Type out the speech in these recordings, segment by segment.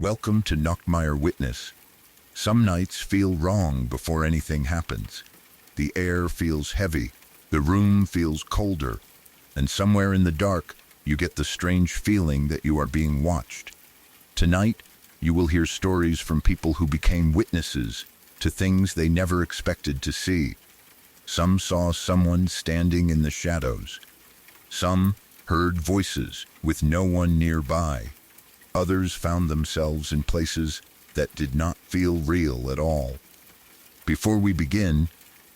Welcome to Nachtmeier Witness. Some nights feel wrong before anything happens. The air feels heavy, the room feels colder, and somewhere in the dark, you get the strange feeling that you are being watched. Tonight, you will hear stories from people who became witnesses to things they never expected to see. Some saw someone standing in the shadows. Some heard voices with no one nearby. Others found themselves in places that did not feel real at all. Before we begin,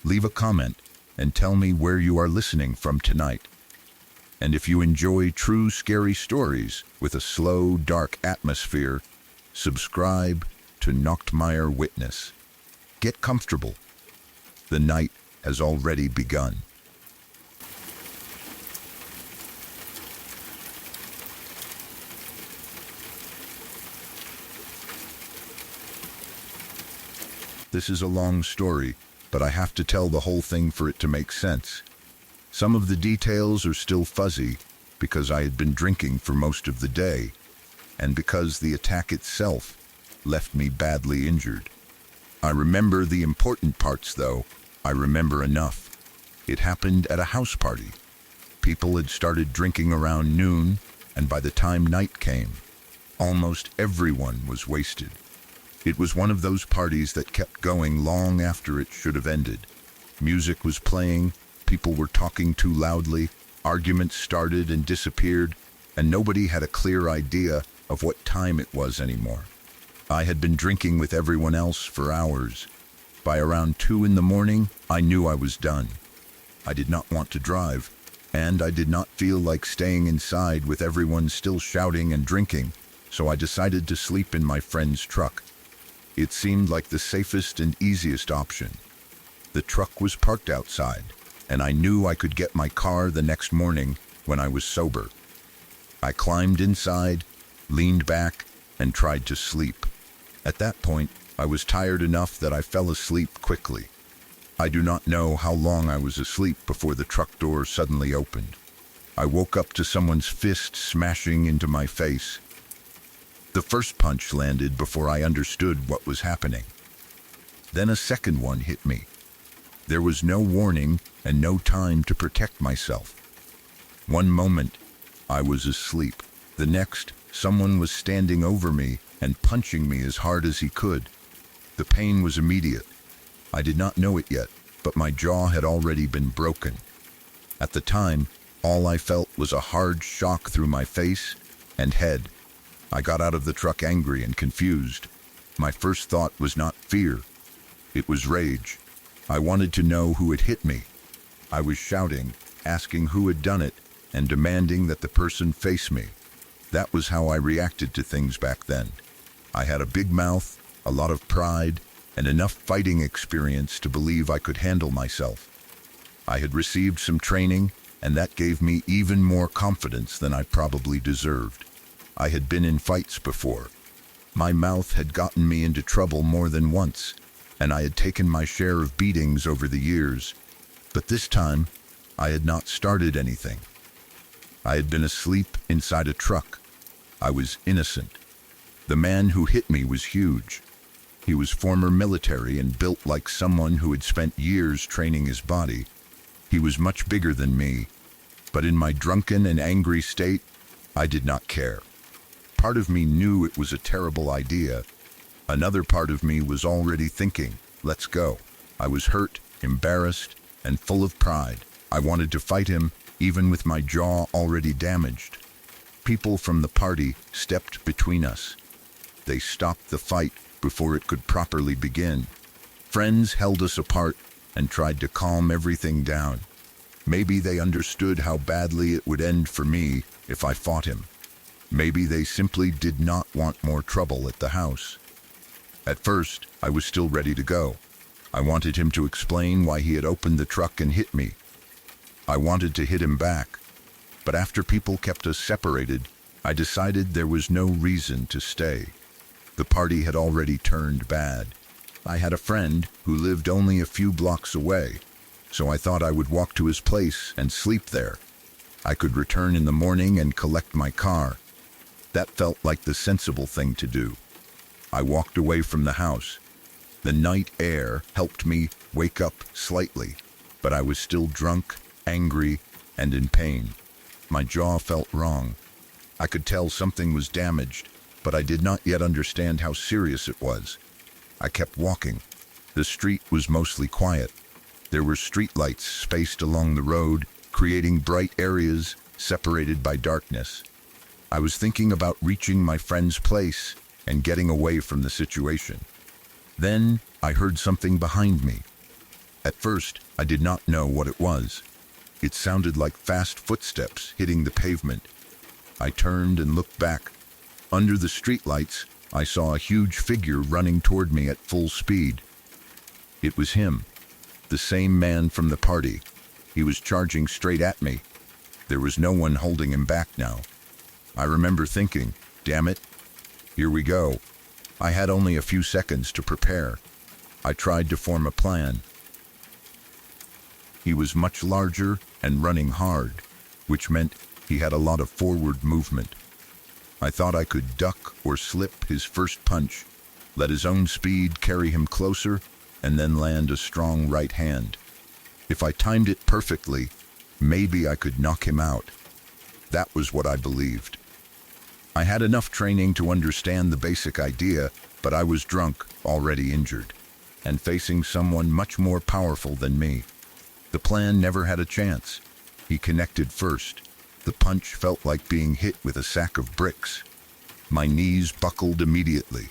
leave a comment and tell me where you are listening from tonight. And if you enjoy true scary stories with a slow, dark atmosphere, subscribe to Nachtmeier Witness. Get comfortable. The night has already begun. This is a long story, but I have to tell the whole thing for it to make sense. Some of the details are still fuzzy because I had been drinking for most of the day, and because the attack itself left me badly injured. I remember the important parts, though. I remember enough. It happened at a house party. People had started drinking around noon, and by the time night came, almost everyone was wasted. It was one of those parties that kept going long after it should have ended. Music was playing, people were talking too loudly, arguments started and disappeared, and nobody had a clear idea of what time it was anymore. I had been drinking with everyone else for hours. By around 2 in the morning, I knew I was done. I did not want to drive, and I did not feel like staying inside with everyone still shouting and drinking, so I decided to sleep in my friend's truck. It seemed like the safest and easiest option. The truck was parked outside, and I knew I could get my car the next morning when I was sober. I climbed inside, leaned back, and tried to sleep. At that point, I was tired enough that I fell asleep quickly. I do not know how long I was asleep before the truck door suddenly opened. I woke up to someone's fist smashing into my face. The first punch landed before I understood what was happening. Then a second one hit me. There was no warning and no time to protect myself. One moment, I was asleep. The next, someone was standing over me and punching me as hard as he could. The pain was immediate. I did not know it yet, but my jaw had already been broken. At the time, all I felt was a hard shock through my face and head. I got out of the truck angry and confused. My first thought was not fear. It was rage. I wanted to know who had hit me. I was shouting, asking who had done it, and demanding that the person face me. That was how I reacted to things back then. I had a big mouth, a lot of pride, and enough fighting experience to believe I could handle myself. I had received some training, and that gave me even more confidence than I probably deserved. I had been in fights before. My mouth had gotten me into trouble more than once, and I had taken my share of beatings over the years. But this time, I had not started anything. I had been asleep inside a truck. I was innocent. The man who hit me was huge. He was former military and built like someone who had spent years training his body. He was much bigger than me, but in my drunken and angry state, I did not care. Part of me knew it was a terrible idea. Another part of me was already thinking, let's go. I was hurt, embarrassed, and full of pride. I wanted to fight him, even with my jaw already damaged. People from the party stepped between us. They stopped the fight before it could properly begin. Friends held us apart and tried to calm everything down. Maybe they understood how badly it would end for me if I fought him. Maybe they simply did not want more trouble at the house. At first, I was still ready to go. I wanted him to explain why he had opened the truck and hit me. I wanted to hit him back. But after people kept us separated, I decided there was no reason to stay. The party had already turned bad. I had a friend who lived only a few blocks away, so I thought I would walk to his place and sleep there. I could return in the morning and collect my car. That felt like the sensible thing to do. I walked away from the house. The night air helped me wake up slightly, but I was still drunk, angry, and in pain. My jaw felt wrong. I could tell something was damaged, but I did not yet understand how serious it was. I kept walking. The street was mostly quiet. There were streetlights spaced along the road, creating bright areas separated by darkness. I was thinking about reaching my friend's place and getting away from the situation. Then I heard something behind me. At first, I did not know what it was. It sounded like fast footsteps hitting the pavement. I turned and looked back. Under the streetlights, I saw a huge figure running toward me at full speed. It was him, the same man from the party. He was charging straight at me. There was no one holding him back now. I remember thinking, damn it, here we go. I had only a few seconds to prepare. I tried to form a plan. He was much larger and running hard, which meant he had a lot of forward movement. I thought I could duck or slip his first punch, let his own speed carry him closer, and then land a strong right hand. If I timed it perfectly, maybe I could knock him out. That was what I believed. I had enough training to understand the basic idea, but I was drunk, already injured, and facing someone much more powerful than me. The plan never had a chance. He connected first. The punch felt like being hit with a sack of bricks. My knees buckled immediately.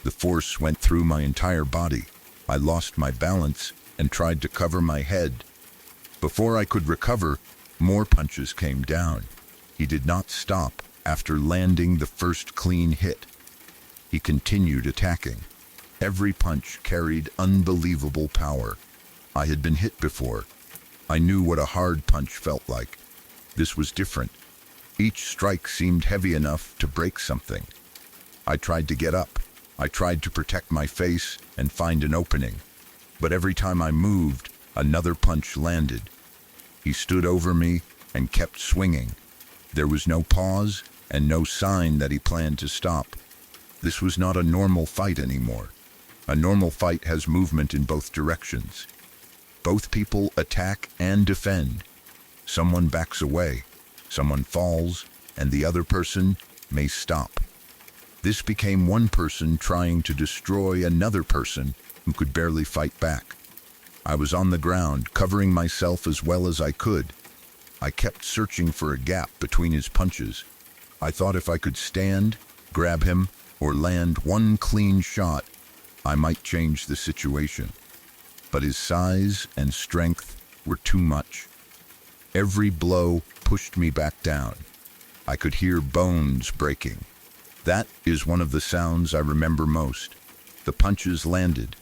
The force went through my entire body. I lost my balance and tried to cover my head. Before I could recover, more punches came down. He did not stop after landing the first clean hit. He continued attacking. Every punch carried unbelievable power. I had been hit before. I knew what a hard punch felt like. This was different. Each strike seemed heavy enough to break something. I tried to get up. I tried to protect my face and find an opening. But every time I moved, another punch landed. He stood over me and kept swinging. There was no pause and no sign that he planned to stop. This was not a normal fight anymore. A normal fight has movement in both directions. Both people attack and defend. Someone backs away, someone falls, and the other person may stop. This became one person trying to destroy another person who could barely fight back. I was on the ground, covering myself as well as I could. I kept searching for a gap between his punches. I thought if I could stand, grab him, or land one clean shot, I might change the situation. But his size and strength were too much. Every blow pushed me back down. I could hear bones breaking. That is one of the sounds I remember most. The punches landed,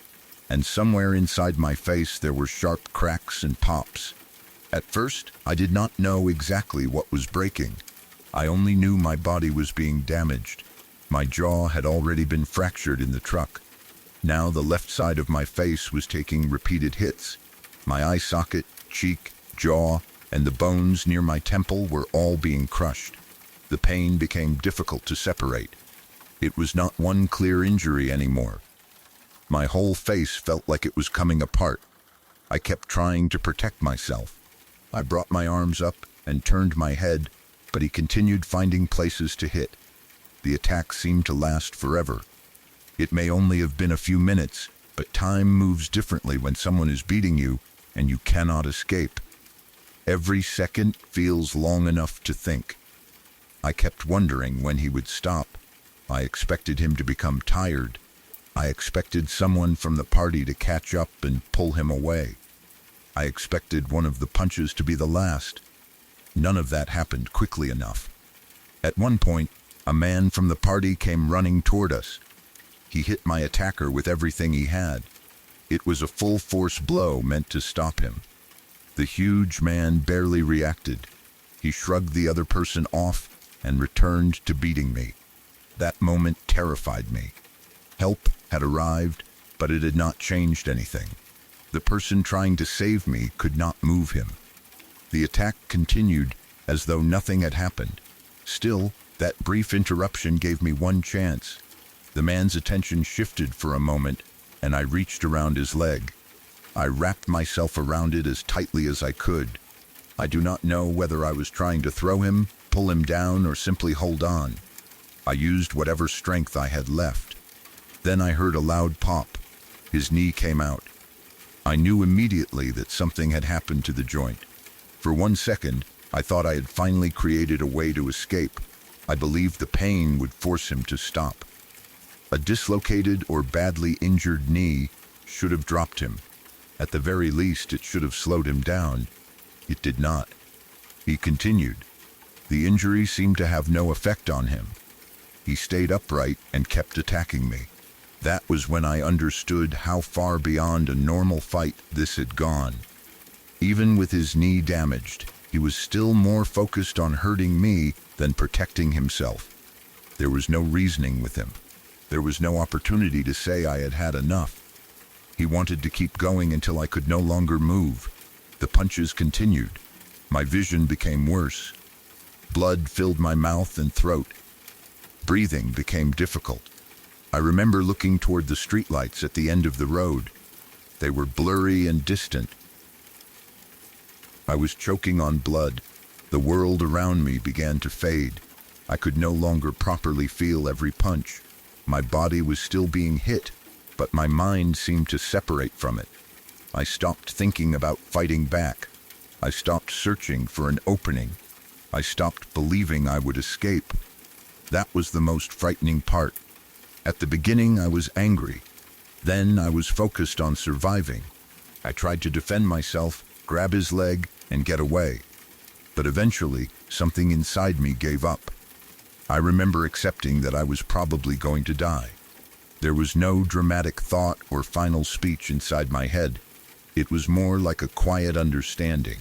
and somewhere inside my face there were sharp cracks and pops. At first, I did not know exactly what was breaking. I only knew my body was being damaged. My jaw had already been fractured in the truck. Now the left side of my face was taking repeated hits. My eye socket, cheek, jaw, and the bones near my temple were all being crushed. The pain became difficult to separate. It was not one clear injury anymore. My whole face felt like it was coming apart. I kept trying to protect myself. I brought my arms up and turned my head, but he continued finding places to hit. The attack seemed to last forever. It may only have been a few minutes, but time moves differently when someone is beating you and you cannot escape. Every second feels long enough to think. I kept wondering when he would stop. I expected him to become tired. I expected someone from the party to catch up and pull him away. I expected one of the punches to be the last. None of that happened quickly enough. At one point, a man from the party came running toward us. He hit my attacker with everything he had. It was a full-force blow meant to stop him. The huge man barely reacted. He shrugged the other person off and returned to beating me. That moment terrified me. Help had arrived, but it had not changed anything. The person trying to save me could not move him. The attack continued as though nothing had happened. Still, that brief interruption gave me one chance. The man's attention shifted for a moment, and I reached around his leg. I wrapped myself around it as tightly as I could. I do not know whether I was trying to throw him, pull him down, or simply hold on. I used whatever strength I had left. Then I heard a loud pop. His knee came out. I knew immediately that something had happened to the joint. For 1 second, I thought I had finally created a way to escape. I believed the pain would force him to stop. A dislocated or badly injured knee should have dropped him. At the very least, it should have slowed him down. It did not. He continued. The injury seemed to have no effect on him. He stayed upright and kept attacking me. That was when I understood how far beyond a normal fight this had gone. Even with his knee damaged, he was still more focused on hurting me than protecting himself. There was no reasoning with him. There was no opportunity to say I had had enough. He wanted to keep going until I could no longer move. The punches continued. My vision became worse. Blood filled my mouth and throat. Breathing became difficult. I remember looking toward the streetlights at the end of the road. They were blurry and distant. I was choking on blood. The world around me began to fade. I could no longer properly feel every punch. My body was still being hit, but my mind seemed to separate from it. I stopped thinking about fighting back. I stopped searching for an opening. I stopped believing I would escape. That was the most frightening part. At the beginning, I was angry. Then I was focused on surviving. I tried to defend myself, grab his leg, and get away. But eventually, something inside me gave up. I remember accepting that I was probably going to die. There was no dramatic thought or final speech inside my head. It was more like a quiet understanding.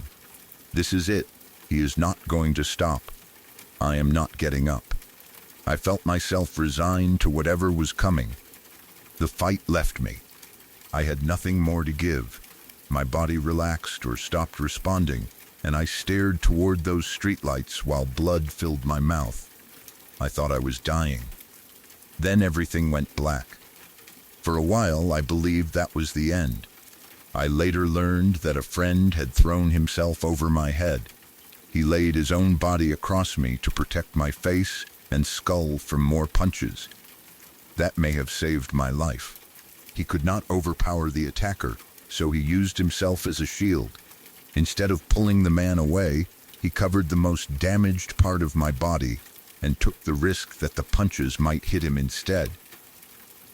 This is it. He is not going to stop. I am not getting up. I felt myself resigned to whatever was coming. The fight left me. I had nothing more to give. My body relaxed or stopped responding, and I stared toward those streetlights while blood filled my mouth. I thought I was dying. Then everything went black. For a while, I believed that was the end. I later learned that a friend had thrown himself over my head. He laid his own body across me to protect my face and skull from more punches. That may have saved my life. He could not overpower the attacker, so he used himself as a shield. Instead of pulling the man away, he covered the most damaged part of my body and took the risk that the punches might hit him instead.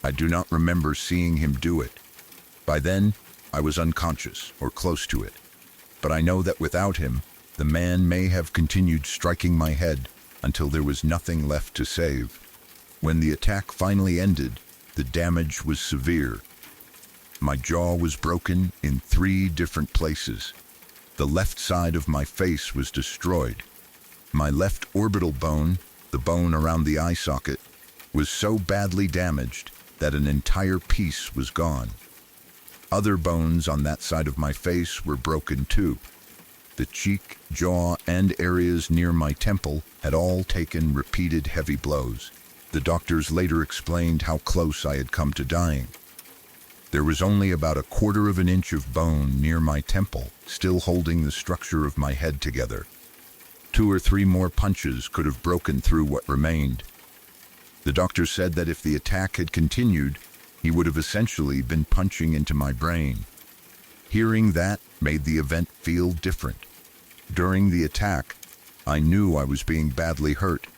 I do not remember seeing him do it. By then, I was unconscious or close to it. But I know that without him, the man may have continued striking my head until there was nothing left to save. When the attack finally ended, the damage was severe. My jaw was broken in 3 different places. The left side of my face was destroyed. My left orbital bone, the bone around the eye socket, was so badly damaged that an entire piece was gone. Other bones on that side of my face were broken too. The cheek, jaw, and areas near my temple had all taken repeated heavy blows. The doctors later explained how close I had come to dying. There was only about 1/4 of an inch of bone near my temple, still holding the structure of my head together. 2 or 3 more punches could have broken through what remained. The doctor said that if the attack had continued, he would have essentially been punching into my brain. Hearing that made the event feel different. During the attack, I knew I was being badly hurt,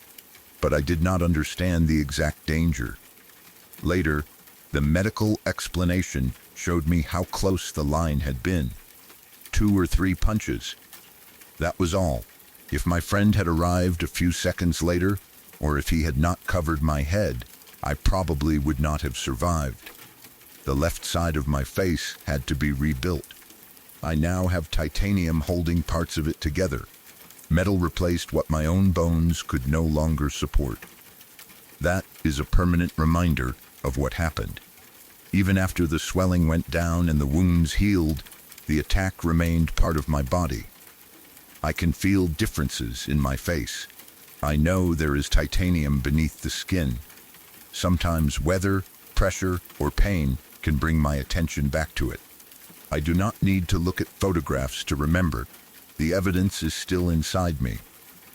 but I did not understand the exact danger. Later, the medical explanation showed me how close the line had been. 2 or 3 punches. That was all. If my friend had arrived a few seconds later, or if he had not covered my head, I probably would not have survived. The left side of my face had to be rebuilt. I now have titanium holding parts of it together. Metal replaced what my own bones could no longer support. That is a permanent reminder of what happened. Even after the swelling went down and the wounds healed, the attack remained part of my body. I can feel differences in my face. I know there is titanium beneath the skin. Sometimes weather, pressure, or pain can bring my attention back to it. I do not need to look at photographs to remember. The evidence is still inside me.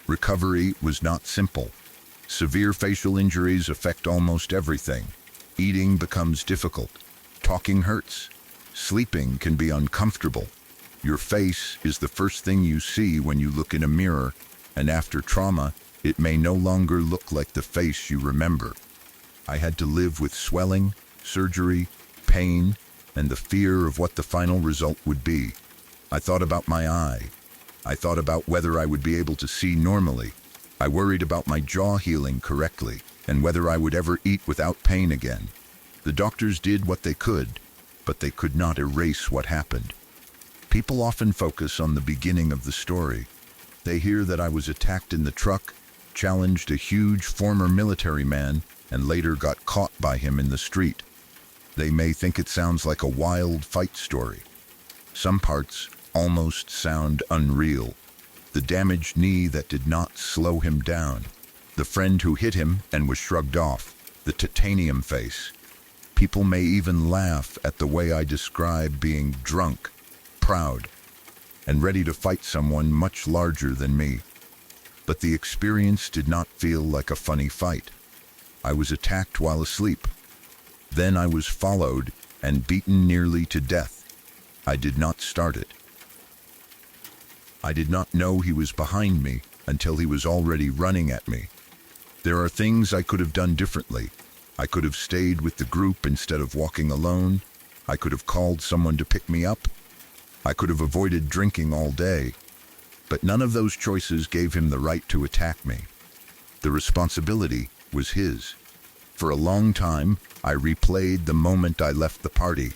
Recovery was not simple. Severe facial injuries affect almost everything. Eating becomes difficult. Talking hurts. Sleeping can be uncomfortable. Your face is the first thing you see when you look in a mirror, and after trauma, it may no longer look like the face you remember. I had to live with swelling, surgery, pain, and the fear of what the final result would be. I thought about my eye. I thought about whether I would be able to see normally. I worried about my jaw healing correctly, and whether I would ever eat without pain again. The doctors did what they could, but they could not erase what happened. People often focus on the beginning of the story. They hear that I was attacked in the truck, challenged a huge former military man, and later got caught by him in the street. They may think it sounds like a wild fight story. Some parts almost sound unreal. The damaged knee that did not slow him down. The friend who hit him and was shrugged off. The titanium face. People may even laugh at the way I describe being drunk, proud, and ready to fight someone much larger than me. But the experience did not feel like a funny fight. I was attacked while asleep. Then I was followed and beaten nearly to death. I did not start it. I did not know he was behind me until he was already running at me. There are things I could have done differently. I could have stayed with the group instead of walking alone. I could have called someone to pick me up. I could have avoided drinking all day. But none of those choices gave him the right to attack me. The responsibility was his. For a long time, I replayed the moment I left the party.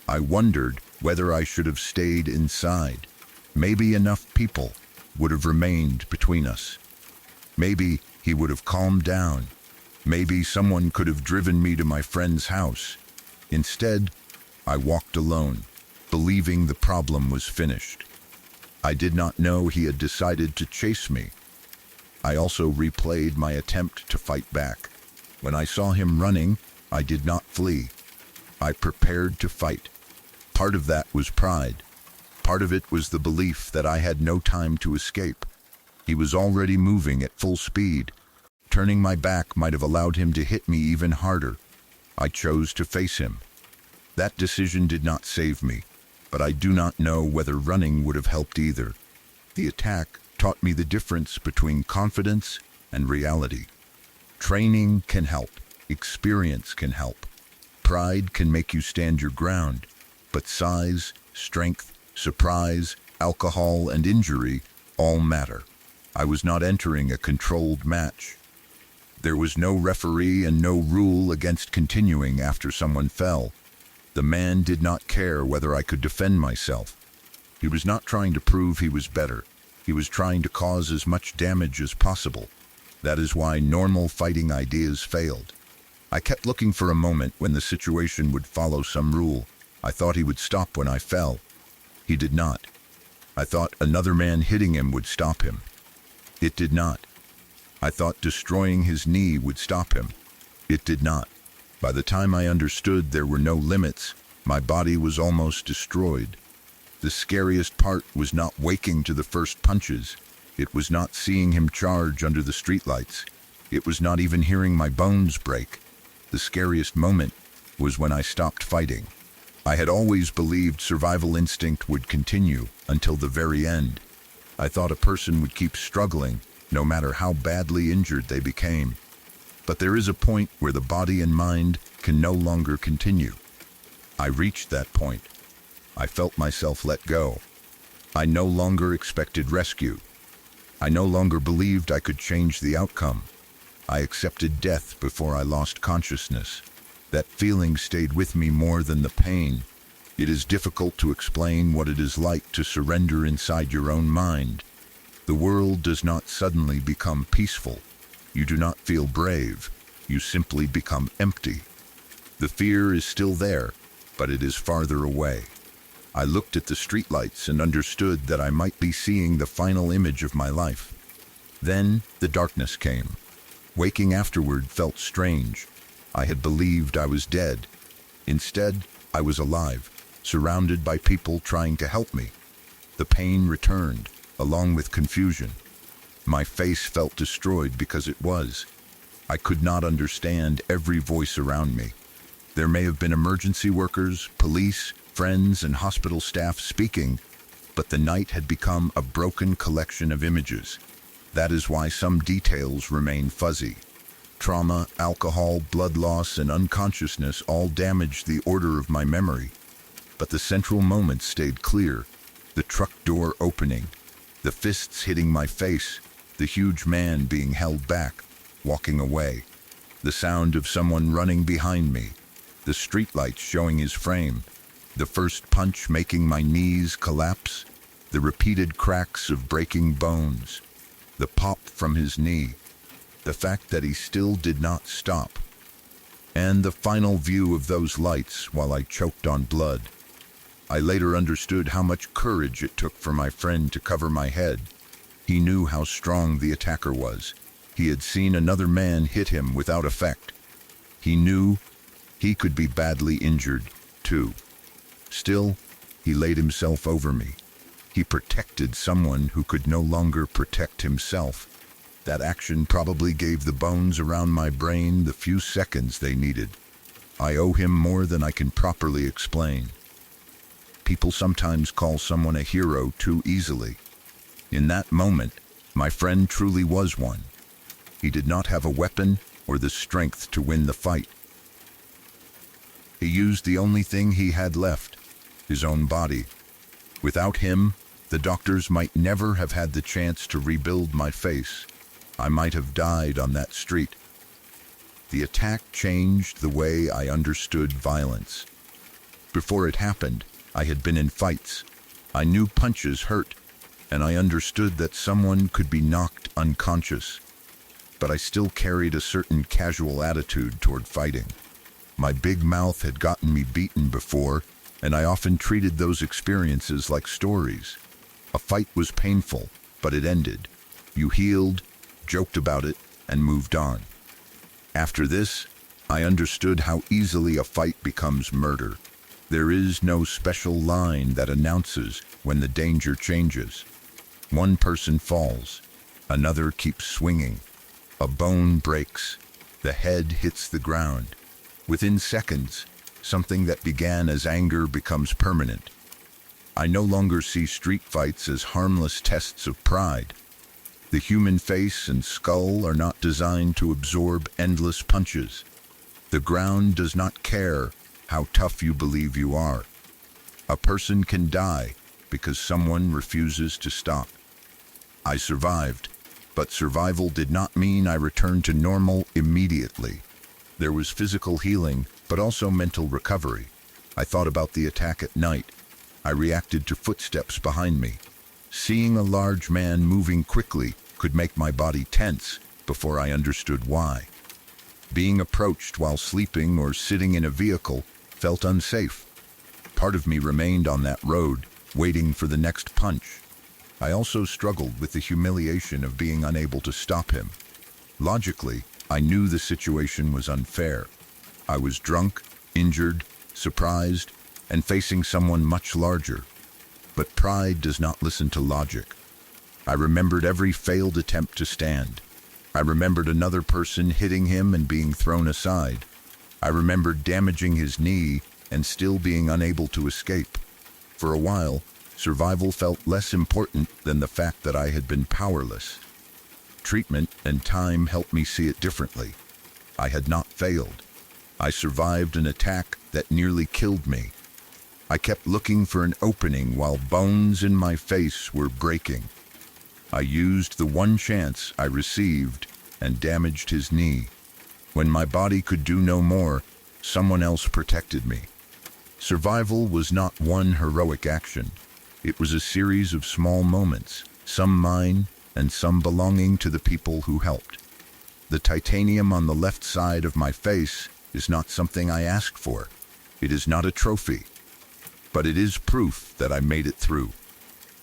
I wondered whether I should have stayed inside. Maybe enough people would have remained between us. Maybe he would have calmed down. Maybe someone could have driven me to my friend's house. Instead, I walked alone, believing the problem was finished. I did not know he had decided to chase me. I also replayed my attempt to fight back. When I saw him running, I did not flee. I prepared to fight. Part of that was pride. Part of it was the belief that I had no time to escape. He was already moving at full speed. Turning my back might have allowed him to hit me even harder. I chose to face him. That decision did not save me, but I do not know whether running would have helped either. The attack taught me the difference between confidence and reality. Training can help. Experience can help. Pride can make you stand your ground, but size, strength, surprise, alcohol, and injury all matter. I was not entering a controlled match. There was no referee and no rule against continuing after someone fell. The man did not care whether I could defend myself. He was not trying to prove he was better. He was trying to cause as much damage as possible. That is why normal fighting ideas failed. I kept looking for a moment when the situation would follow some rule. I thought he would stop when I fell. He did not. I thought another man hitting him would stop him. It did not. I thought destroying his knee would stop him. It did not. By the time I understood there were no limits, my body was almost destroyed. The scariest part was not waking to the first punches. It was not seeing him charge under the streetlights. It was not even hearing my bones break. The scariest moment was when I stopped fighting. I had always believed survival instinct would continue until the very end. I thought a person would keep struggling, no matter how badly injured they became. But there is a point where the body and mind can no longer continue. I reached that point. I felt myself let go. I no longer expected rescue. I no longer believed I could change the outcome. I accepted death before I lost consciousness. That feeling stayed with me more than the pain. It is difficult to explain what it is like to surrender inside your own mind. The world does not suddenly become peaceful. You do not feel brave. You simply become empty. The fear is still there, but it is farther away. I looked at the streetlights and understood that I might be seeing the final image of my life. Then the darkness came. Waking afterward felt strange. I had believed I was dead. Instead, I was alive, surrounded by people trying to help me. The pain returned, along with confusion. My face felt destroyed because it was. I could not understand every voice around me. There may have been emergency workers, police, friends, and hospital staff speaking, but the night had become a broken collection of images. That is why some details remain fuzzy. Trauma, alcohol, blood loss, and unconsciousness all damaged the order of my memory. But the central moments stayed clear. The truck door opening, the fists hitting my face, the huge man being held back, walking away, the sound of someone running behind me, the streetlights showing his frame, the first punch making my knees collapse, the repeated cracks of breaking bones, the pop from his knee, the fact that he still did not stop, and the final view of those lights while I choked on blood. I later understood how much courage it took for my friend to cover my head. He knew how strong the attacker was. He had seen another man hit him without effect. He knew he could be badly injured, too. Still, he laid himself over me. He protected someone who could no longer protect himself. That action probably gave the bones around my brain the few seconds they needed. I owe him more than I can properly explain. People sometimes call someone a hero too easily. In that moment, my friend truly was one. He did not have a weapon or the strength to win the fight. He used the only thing he had left, his own body. Without him, the doctors might never have had the chance to rebuild my face. I might have died on that street. The attack changed the way I understood violence. Before it happened, I had been in fights. I knew punches hurt, and I understood that someone could be knocked unconscious. But I still carried a certain casual attitude toward fighting. My big mouth had gotten me beaten before, and I often treated those experiences like stories. A fight was painful, but it ended. You healed, joked about it, and moved on. After this, I understood how easily a fight becomes murder. There is no special line that announces when the danger changes. One person falls, another keeps swinging. A bone breaks, the head hits the ground. Within seconds, something that began as anger becomes permanent. I no longer see street fights as harmless tests of pride. The human face and skull are not designed to absorb endless punches. The ground does not care how tough you believe you are. A person can die because someone refuses to stop. I survived, but survival did not mean I returned to normal immediately. There was physical healing, but also mental recovery. I thought about the attack at night. I reacted to footsteps behind me. Seeing a large man moving quickly could make my body tense before I understood why. Being approached while sleeping or sitting in a vehicle felt unsafe. Part of me remained on that road, waiting for the next punch. I also struggled with the humiliation of being unable to stop him. Logically, I knew the situation was unfair. I was drunk, injured, surprised, and facing someone much larger. But pride does not listen to logic. I remembered every failed attempt to stand. I remembered another person hitting him and being thrown aside. I remembered damaging his knee and still being unable to escape. For a while, survival felt less important than the fact that I had been powerless. Treatment and time helped me see it differently. I had not failed. I survived an attack that nearly killed me. I kept looking for an opening while bones in my face were breaking. I used the one chance I received and damaged his knee. When my body could do no more, someone else protected me. Survival was not one heroic action. It was a series of small moments, some mine and some belonging to the people who helped. The titanium on the left side of my face is not something I asked for. It is not a trophy. But it is proof that I made it through.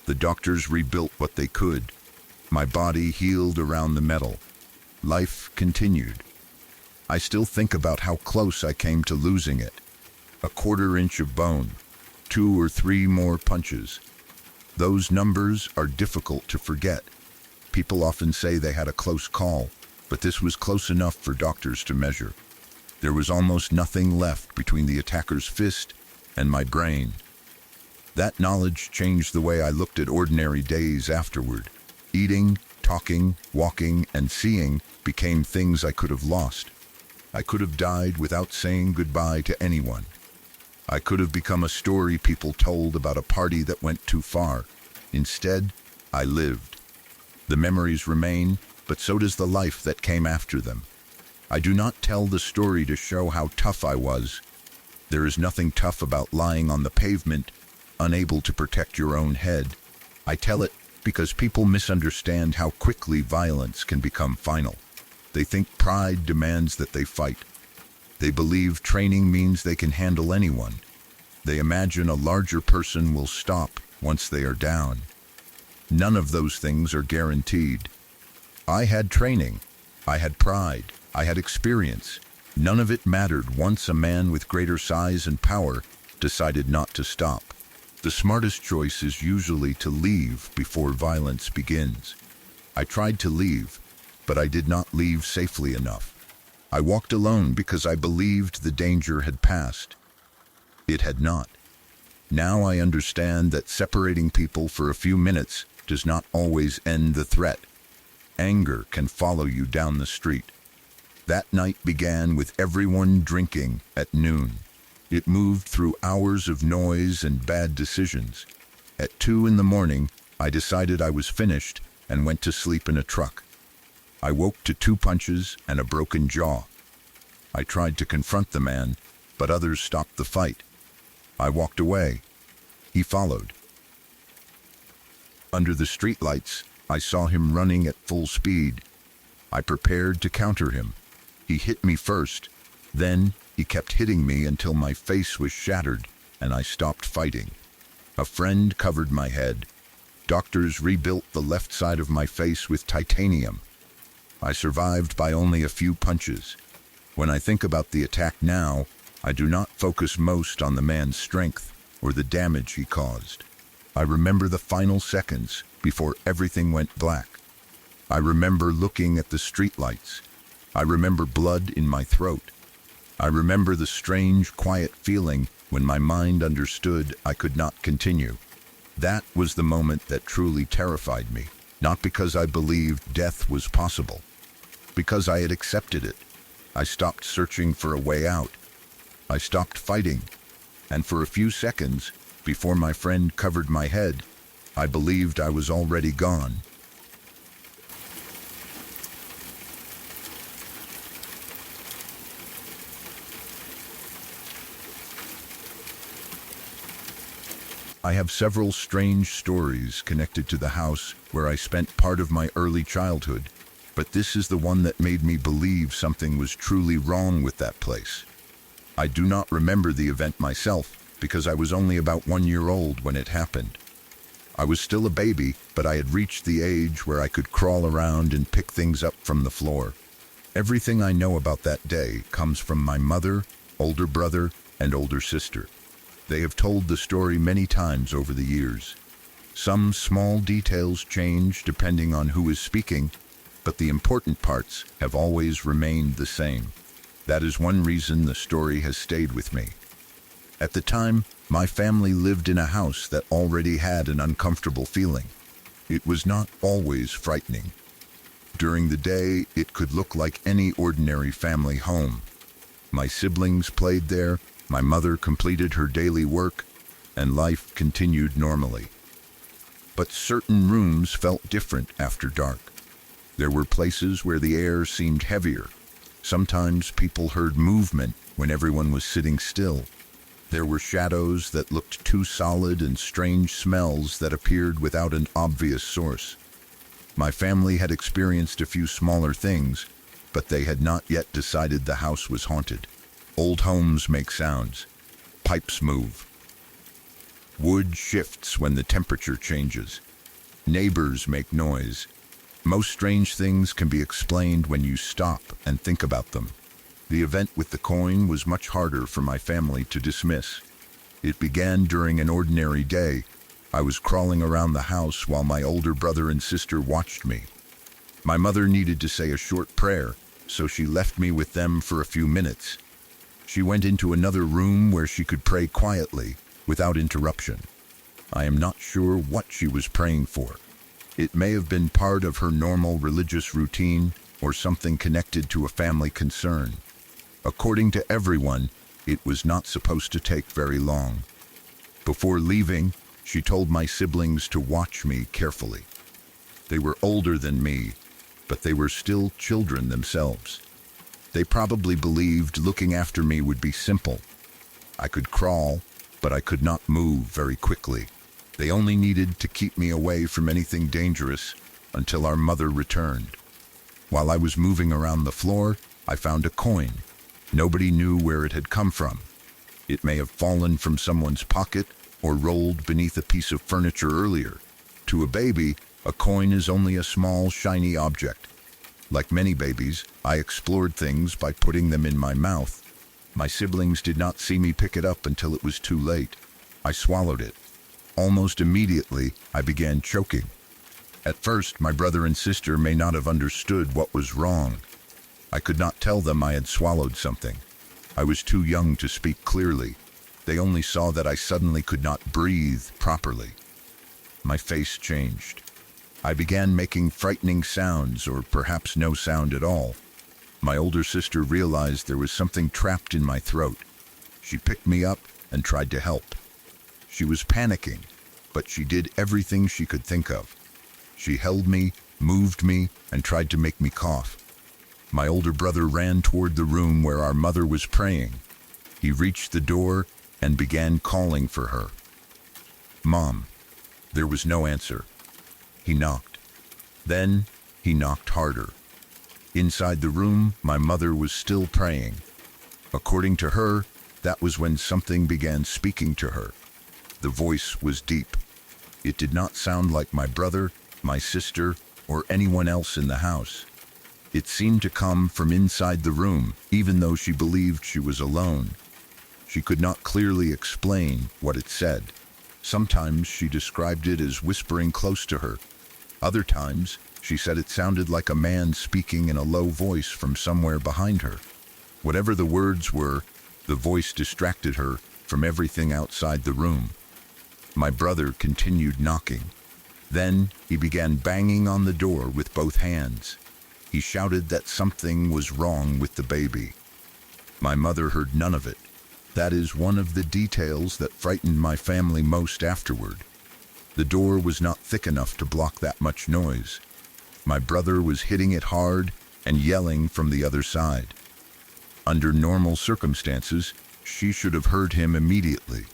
The doctors rebuilt what they could. My body healed around the metal. Life continued. I still think about how close I came to losing it. A quarter inch of bone, 2 or 3 more punches. Those numbers are difficult to forget. People often say they had a close call, but this was close enough for doctors to measure. There was almost nothing left between the attacker's fist and my brain. That knowledge changed the way I looked at ordinary days afterward. Eating, talking, walking, and seeing became things I could have lost. I could have died without saying goodbye to anyone. I could have become a story people told about a party that went too far. Instead, I lived. The memories remain, but so does the life that came after them. I do not tell the story to show how tough I was. There is nothing tough about lying on the pavement, unable to protect your own head. I tell it because people misunderstand how quickly violence can become final. They think pride demands that they fight. They believe training means they can handle anyone. They imagine a larger person will stop once they are down. None of those things are guaranteed. I had training. I had pride. I had experience. None of it mattered once a man with greater size and power decided not to stop. The smartest choice is usually to leave before violence begins. I tried to leave, but I did not leave safely enough. I walked alone because I believed the danger had passed. It had not. Now I understand that separating people for a few minutes does not always end the threat. Anger can follow you down the street. That night began with everyone drinking at noon. It moved through hours of noise and bad decisions. At 2 in the morning, I decided I was finished and went to sleep in a truck. I woke to 2 punches and a broken jaw. I tried to confront the man, but others stopped the fight. I walked away. He followed. Under the streetlights, I saw him running at full speed. I prepared to counter him. He hit me first. Then he kept hitting me until my face was shattered and I stopped fighting. A friend covered my head. Doctors rebuilt the left side of my face with titanium. I survived by only a few punches. When I think about the attack now, I do not focus most on the man's strength or the damage he caused. I remember the final seconds before everything went black. I remember looking at the streetlights. I remember blood in my throat. I remember the strange, quiet feeling when my mind understood I could not continue. That was the moment that truly terrified me, not because I believed death was possible, because I had accepted it. I stopped searching for a way out. I stopped fighting, and for a few seconds, before my friend covered my head, I believed I was already gone. I have several strange stories connected to the house where I spent part of my early childhood, but this is the one that made me believe something was truly wrong with that place. I do not remember the event myself because I was only about 1 year old when it happened. I was still a baby, but I had reached the age where I could crawl around and pick things up from the floor. Everything I know about that day comes from my mother, older brother, and older sister. They have told the story many times over the years. Some small details change depending on who is speaking, but the important parts have always remained the same. That is one reason the story has stayed with me. At the time, my family lived in a house that already had an uncomfortable feeling. It was not always frightening. During the day, it could look like any ordinary family home. My siblings played there, my mother completed her daily work, and life continued normally. But certain rooms felt different after dark. There were places where the air seemed heavier. Sometimes people heard movement when everyone was sitting still. There were shadows that looked too solid and strange smells that appeared without an obvious source. My family had experienced a few smaller things, but they had not yet decided the house was haunted. Old homes make sounds. Pipes move. Wood shifts when the temperature changes. Neighbors make noise. Most strange things can be explained when you stop and think about them. The event with the coin was much harder for my family to dismiss. It began during an ordinary day. I was crawling around the house while my older brother and sister watched me. My mother needed to say a short prayer, so she left me with them for a few minutes. She went into another room where she could pray quietly, without interruption. I am not sure what she was praying for. It may have been part of her normal religious routine or something connected to a family concern. According to everyone, it was not supposed to take very long. Before leaving, she told my siblings to watch me carefully. They were older than me, but they were still children themselves. They probably believed looking after me would be simple. I could crawl, but I could not move very quickly. They only needed to keep me away from anything dangerous until our mother returned. While I was moving around the floor, I found a coin. Nobody knew where it had come from. It may have fallen from someone's pocket or rolled beneath a piece of furniture earlier. To a baby, a coin is only a small, shiny object. Like many babies, I explored things by putting them in my mouth. My siblings did not see me pick it up until it was too late. I swallowed it. Almost immediately, I began choking. At first, my brother and sister may not have understood what was wrong. I could not tell them I had swallowed something. I was too young to speak clearly. They only saw that I suddenly could not breathe properly. My face changed. I began making frightening sounds, or perhaps no sound at all. My older sister realized there was something trapped in my throat. She picked me up and tried to help. She was panicking, but she did everything she could think of. She held me, moved me, and tried to make me cough. My older brother ran toward the room where our mother was praying. He reached the door and began calling for her. "Mom." There was no answer. He knocked. Then he knocked harder. Inside the room, my mother was still praying. According to her, that was when something began speaking to her. The voice was deep. It did not sound like my brother, my sister, or anyone else in the house. It seemed to come from inside the room, even though she believed she was alone. She could not clearly explain what it said. Sometimes she described it as whispering close to her. Other times, she said it sounded like a man speaking in a low voice from somewhere behind her. Whatever the words were, the voice distracted her from everything outside the room. My brother continued knocking. Then he began banging on the door with both hands. He shouted that something was wrong with the baby. My mother heard none of it. That is one of the details that frightened my family most afterward. The door was not thick enough to block that much noise. My brother was hitting it hard and yelling from the other side. Under normal circumstances, she should have heard him immediately.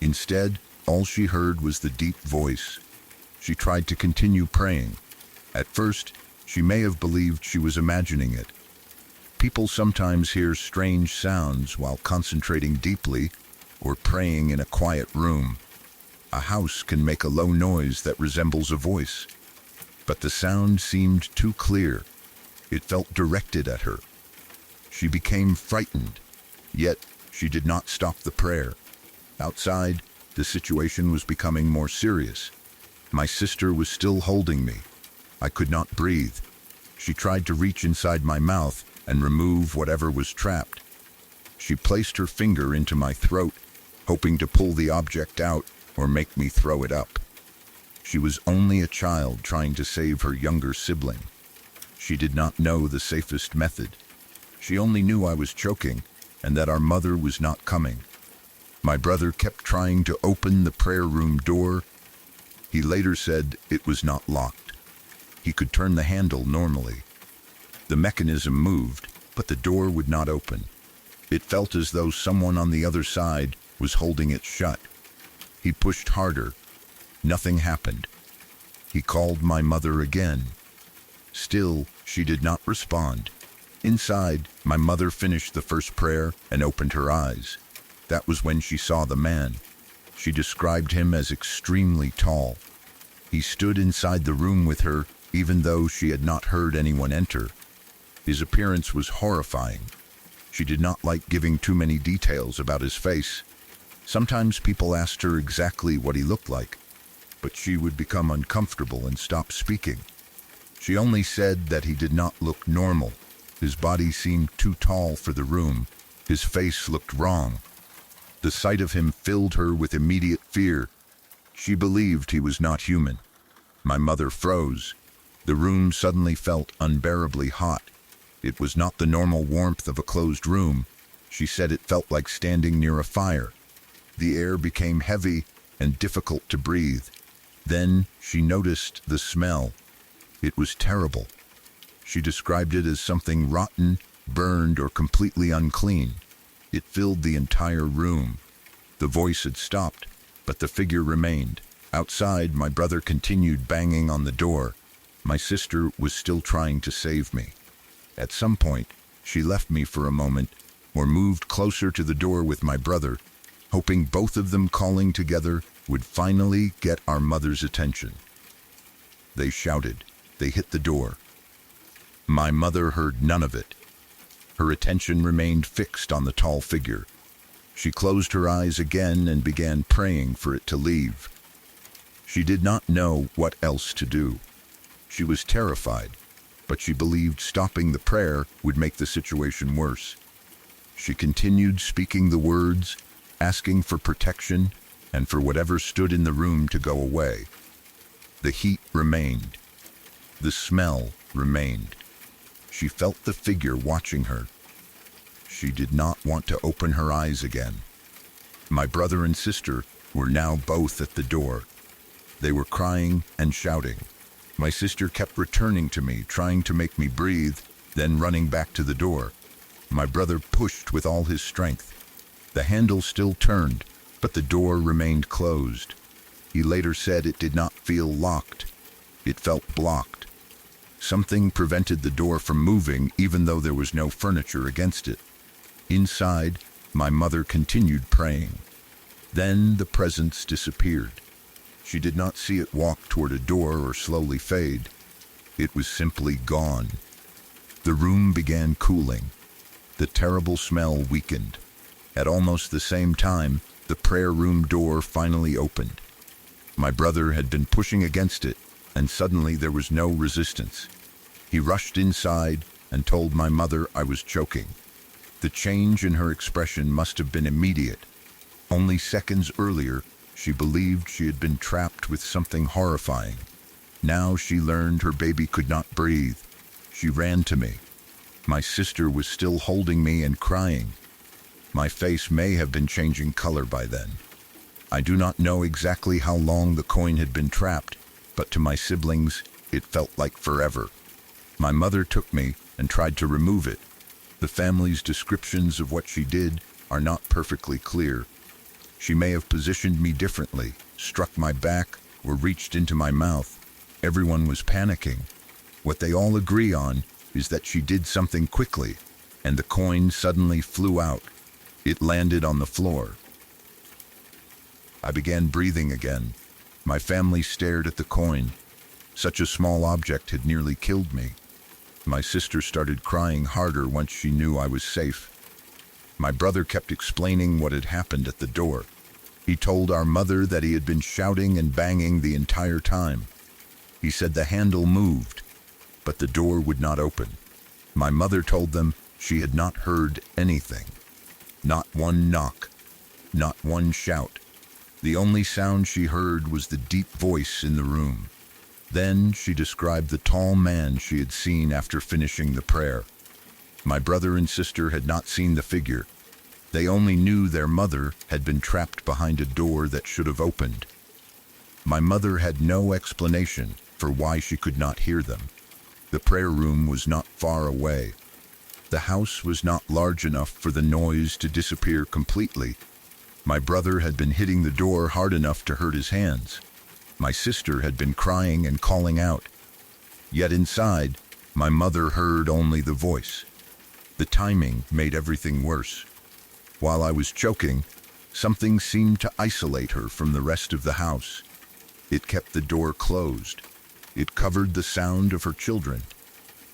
Instead, all she heard was the deep voice. She tried to continue praying. At first, she may have believed she was imagining it. People sometimes hear strange sounds while concentrating deeply or praying in a quiet room. A house can make a low noise that resembles a voice. But the sound seemed too clear. It felt directed at her. She became frightened, yet she did not stop the prayer. Outside, the situation was becoming more serious. My sister was still holding me. I could not breathe. She tried to reach inside my mouth and remove whatever was trapped. She placed her finger into my throat, hoping to pull the object out or make me throw it up. She was only a child trying to save her younger sibling. She did not know the safest method. She only knew I was choking and that our mother was not coming. My brother kept trying to open the prayer room door. He later said it was not locked. He could turn the handle normally. The mechanism moved, but the door would not open. It felt as though someone on the other side was holding it shut. He pushed harder. Nothing happened. He called my mother again. Still, she did not respond. Inside, my mother finished the first prayer and opened her eyes. That was when she saw the man. She described him as extremely tall. He stood inside the room with her, even though she had not heard anyone enter. His appearance was horrifying. She did not like giving too many details about his face. Sometimes people asked her exactly what he looked like, but she would become uncomfortable and stop speaking. She only said that he did not look normal. His body seemed too tall for the room. His face looked wrong. The sight of him filled her with immediate fear. She believed he was not human. My mother froze. The room suddenly felt unbearably hot. It was not the normal warmth of a closed room. She said it felt like standing near a fire. The air became heavy and difficult to breathe. Then she noticed the smell. It was terrible. She described it as something rotten, burned, or completely unclean. It filled the entire room. The voice had stopped, but the figure remained. Outside, my brother continued banging on the door. My sister was still trying to save me. At some point, she left me for a moment, or moved closer to the door with my brother, hoping both of them calling together would finally get our mother's attention. They shouted. They hit the door. My mother heard none of it. Her attention remained fixed on the tall figure. She closed her eyes again and began praying for it to leave. She did not know what else to do. She was terrified, but she believed stopping the prayer would make the situation worse. She continued speaking the words, asking for protection and for whatever stood in the room to go away. The heat remained. The smell remained. She felt the figure watching her. She did not want to open her eyes again. My brother and sister were now both at the door. They were crying and shouting. My sister kept returning to me, trying to make me breathe, then running back to the door. My brother pushed with all his strength. The handle still turned, but the door remained closed. He later said it did not feel locked. It felt blocked. Something prevented the door from moving, even though there was no furniture against it. Inside, my mother continued praying. Then the presence disappeared. She did not see it walk toward a door or slowly fade. It was simply gone. The room began cooling. The terrible smell weakened. At almost the same time, the prayer room door finally opened. My brother had been pushing against it, and suddenly there was no resistance. He rushed inside and told my mother I was choking. The change in her expression must have been immediate. Only seconds earlier, she believed she had been trapped with something horrifying. Now she learned her baby could not breathe. She ran to me. My sister was still holding me and crying. My face may have been changing color by then. I do not know exactly how long the coin had been trapped, but to my siblings, it felt like forever. My mother took me and tried to remove it. The family's descriptions of what she did are not perfectly clear. She may have positioned me differently, struck my back, or reached into my mouth. Everyone was panicking. What they all agree on is that she did something quickly, and the coin suddenly flew out. It landed on the floor. I began breathing again. My family stared at the coin. Such a small object had nearly killed me. My sister started crying harder once she knew I was safe. My brother kept explaining what had happened at the door. He told our mother that he had been shouting and banging the entire time. He said the handle moved, but the door would not open. My mother told them she had not heard anything. Not one knock, not one shout. The only sound she heard was the deep voice in the room. Then she described the tall man she had seen after finishing the prayer. My brother and sister had not seen the figure. They only knew their mother had been trapped behind a door that should have opened. My mother had no explanation for why she could not hear them. The prayer room was not far away. The house was not large enough for the noise to disappear completely. My brother had been hitting the door hard enough to hurt his hands. My sister had been crying and calling out. Yet inside, my mother heard only the voice. The timing made everything worse. While I was choking, something seemed to isolate her from the rest of the house. It kept the door closed. It covered the sound of her children.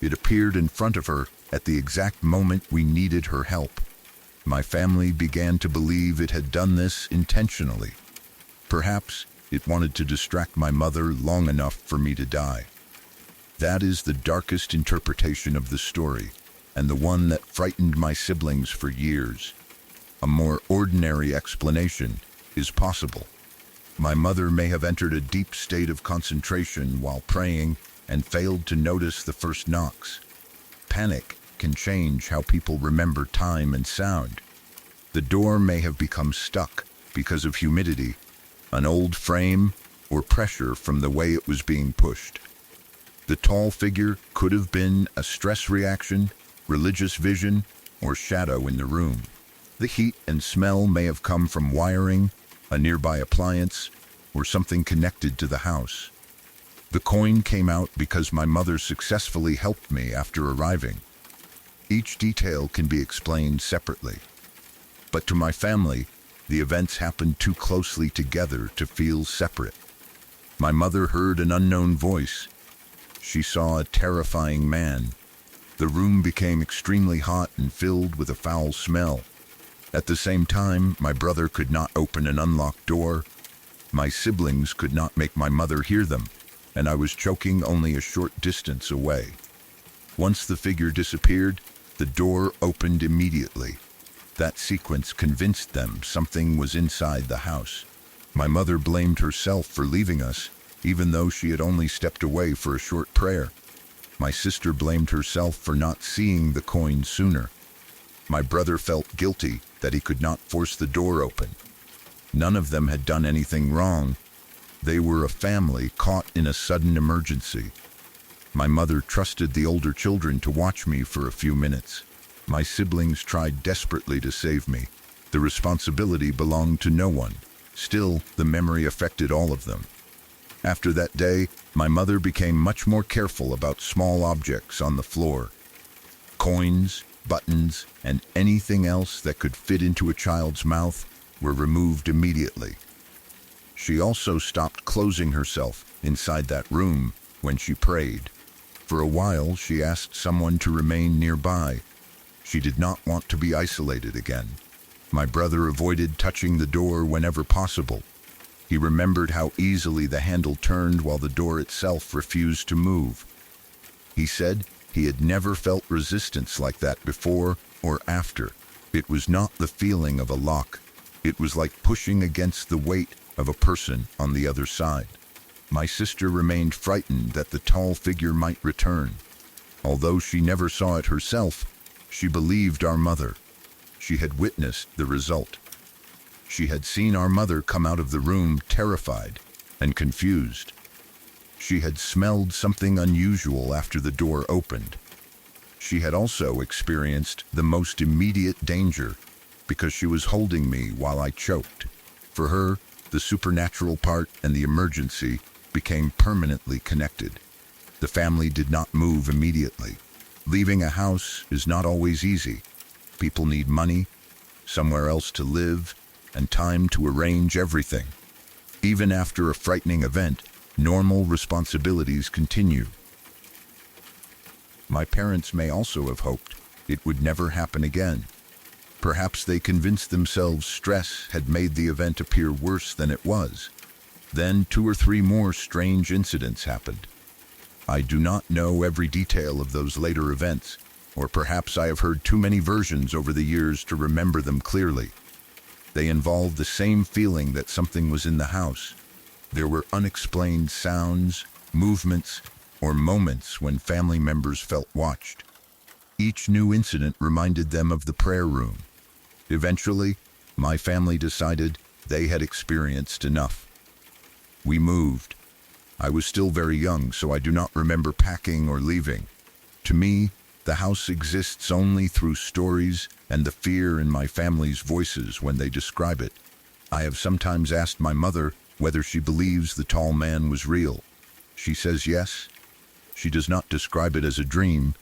It appeared in front of her at the exact moment we needed her help. My family began to believe it had done this intentionally. Perhaps it wanted to distract my mother long enough for me to die. That is the darkest interpretation of the story, and the one that frightened my siblings for years. A more ordinary explanation is possible. My mother may have entered a deep state of concentration while praying and failed to notice the first knocks. Panic can change how people remember time and sound. The door may have become stuck because of humidity, an old frame, or pressure from the way it was being pushed. The tall figure could have been a stress reaction, religious vision, or shadow in the room. The heat and smell may have come from wiring, a nearby appliance, or something connected to the house. The coin came out because my mother successfully helped me after arriving. Each detail can be explained separately. But to my family, the events happened too closely together to feel separate. My mother heard an unknown voice. She saw a terrifying man. The room became extremely hot and filled with a foul smell. At the same time, my brother could not open an unlocked door. My siblings could not make my mother hear them, and I was choking only a short distance away. Once the figure disappeared, the door opened immediately. That sequence convinced them something was inside the house. My mother blamed herself for leaving us, even though she had only stepped away for a short prayer. My sister blamed herself for not seeing the coin sooner. My brother felt guilty that he could not force the door open. None of them had done anything wrong. They were a family caught in a sudden emergency. My mother trusted the older children to watch me for a few minutes. My siblings tried desperately to save me. The responsibility belonged to no one. Still, the memory affected all of them. After that day, my mother became much more careful about small objects on the floor. Coins, buttons, and anything else that could fit into a child's mouth were removed immediately. She also stopped closing herself inside that room when she prayed. For a while, she asked someone to remain nearby. She did not want to be isolated again. My brother avoided touching the door whenever possible. He remembered how easily the handle turned while the door itself refused to move. He said he had never felt resistance like that before or after. It was not the feeling of a lock. It was like pushing against the weight of a person on the other side. My sister remained frightened that the tall figure might return. Although she never saw it herself, she believed our mother. She had witnessed the result. She had seen our mother come out of the room terrified and confused. She had smelled something unusual after the door opened. She had also experienced the most immediate danger because she was holding me while I choked. For her, the supernatural part and the emergency became permanently connected. The family did not move immediately. Leaving a house is not always easy. People need money, somewhere else to live, and time to arrange everything. Even after a frightening event, normal responsibilities continue. My parents may also have hoped it would never happen again. Perhaps they convinced themselves stress had made the event appear worse than it was. Then 2 or 3 more strange incidents happened. I do not know every detail of those later events, or perhaps I have heard too many versions over the years to remember them clearly. They involved the same feeling that something was in the house. There were unexplained sounds, movements, or moments when family members felt watched. Each new incident reminded them of the prayer room. Eventually, my family decided they had experienced enough. We moved. I was still very young, so I do not remember packing or leaving. To me, the house exists only through stories and the fear in my family's voices when they describe it. I have sometimes asked my mother whether she believes the tall man was real. She says yes. She does not describe it as a dream.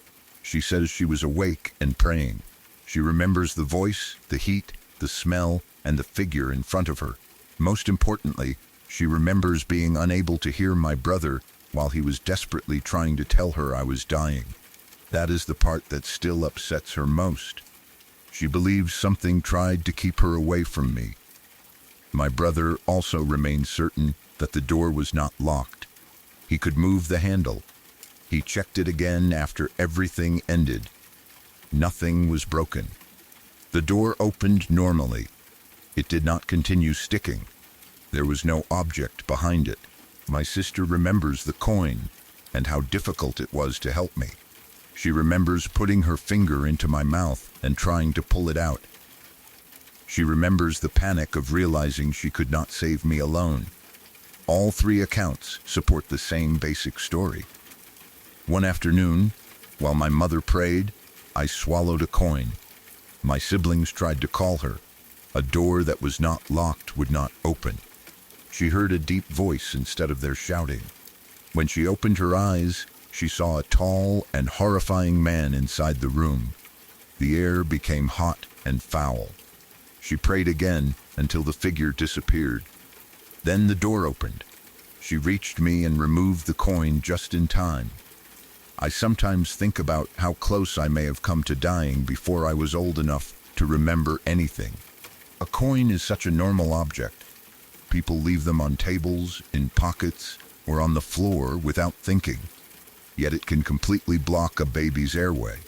She says she was awake and praying. She remembers the voice, the heat, the smell, and the figure in front of her. Most importantly, she remembers being unable to hear my brother while he was desperately trying to tell her I was dying. That is the part that still upsets her most. She believes something tried to keep her away from me. My brother also remains certain that the door was not locked. He could move the handle. He checked it again after everything ended. Nothing was broken. The door opened normally. It did not continue sticking. There was no object behind it. My sister remembers the coin and how difficult it was to help me. She remembers putting her finger into my mouth and trying to pull it out. She remembers the panic of realizing she could not save me alone. All three accounts support the same basic story. One afternoon, while my mother prayed, I swallowed a coin. My siblings tried to call her. A door that was not locked would not open. She heard a deep voice instead of their shouting. When she opened her eyes, she saw a tall and horrifying man inside the room. The air became hot and foul. She prayed again until the figure disappeared. Then the door opened. She reached me and removed the coin just in time. I sometimes think about how close I may have come to dying before I was old enough to remember anything. A coin is such a normal object. People leave them on tables, in pockets, or on the floor without thinking. Yet it can completely block a baby's airway.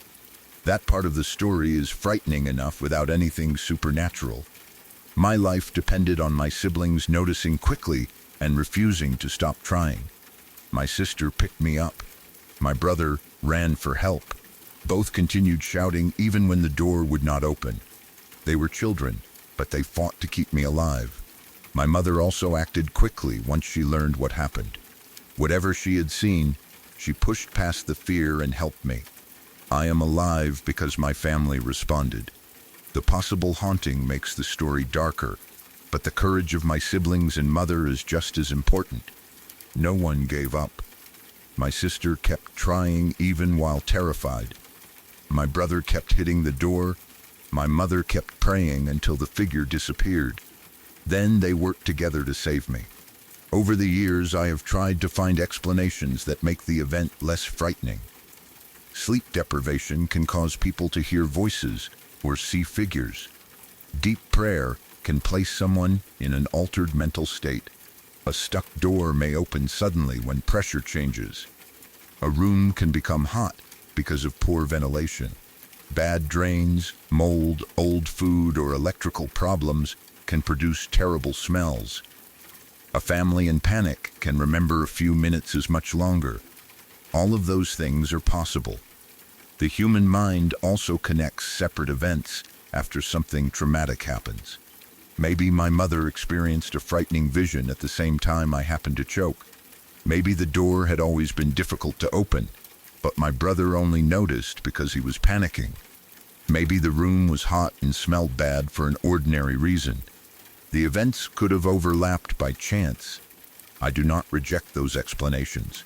That part of the story is frightening enough without anything supernatural. My life depended on my siblings noticing quickly and refusing to stop trying. My sister picked me up. My brother ran for help. Both continued shouting even when the door would not open. They were children, but they fought to keep me alive. My mother also acted quickly once she learned what happened. Whatever she had seen, she pushed past the fear and helped me. I am alive because my family responded. The possible haunting makes the story darker, but the courage of my siblings and mother is just as important. No one gave up. My sister kept trying even while terrified. My brother kept hitting the door. My mother kept praying until the figure disappeared. Then they worked together to save me. Over the years, I have tried to find explanations that make the event less frightening. Sleep deprivation can cause people to hear voices or see figures. Deep prayer can place someone in an altered mental state. A stuck door may open suddenly when pressure changes. A room can become hot because of poor ventilation. Bad drains, mold, old food, or electrical problems can produce terrible smells. A family in panic can remember a few minutes as much longer. All of those things are possible. The human mind also connects separate events after something traumatic happens. Maybe my mother experienced a frightening vision at the same time I happened to choke. Maybe the door had always been difficult to open, but my brother only noticed because he was panicking. Maybe the room was hot and smelled bad for an ordinary reason. The events could have overlapped by chance. I do not reject those explanations.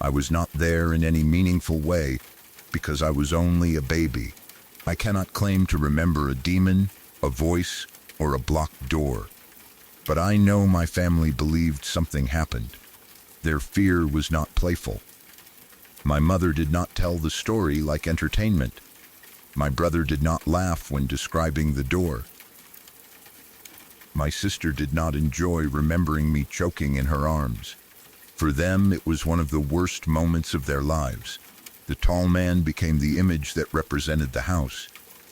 I was not there in any meaningful way because I was only a baby. I cannot claim to remember a demon, a voice, or a blocked door. But I know my family believed something happened. Their fear was not playful. My mother did not tell the story like entertainment. My brother did not laugh when describing the door. My sister did not enjoy remembering me choking in her arms. For them, it was one of the worst moments of their lives. The tall man became the image that represented the house.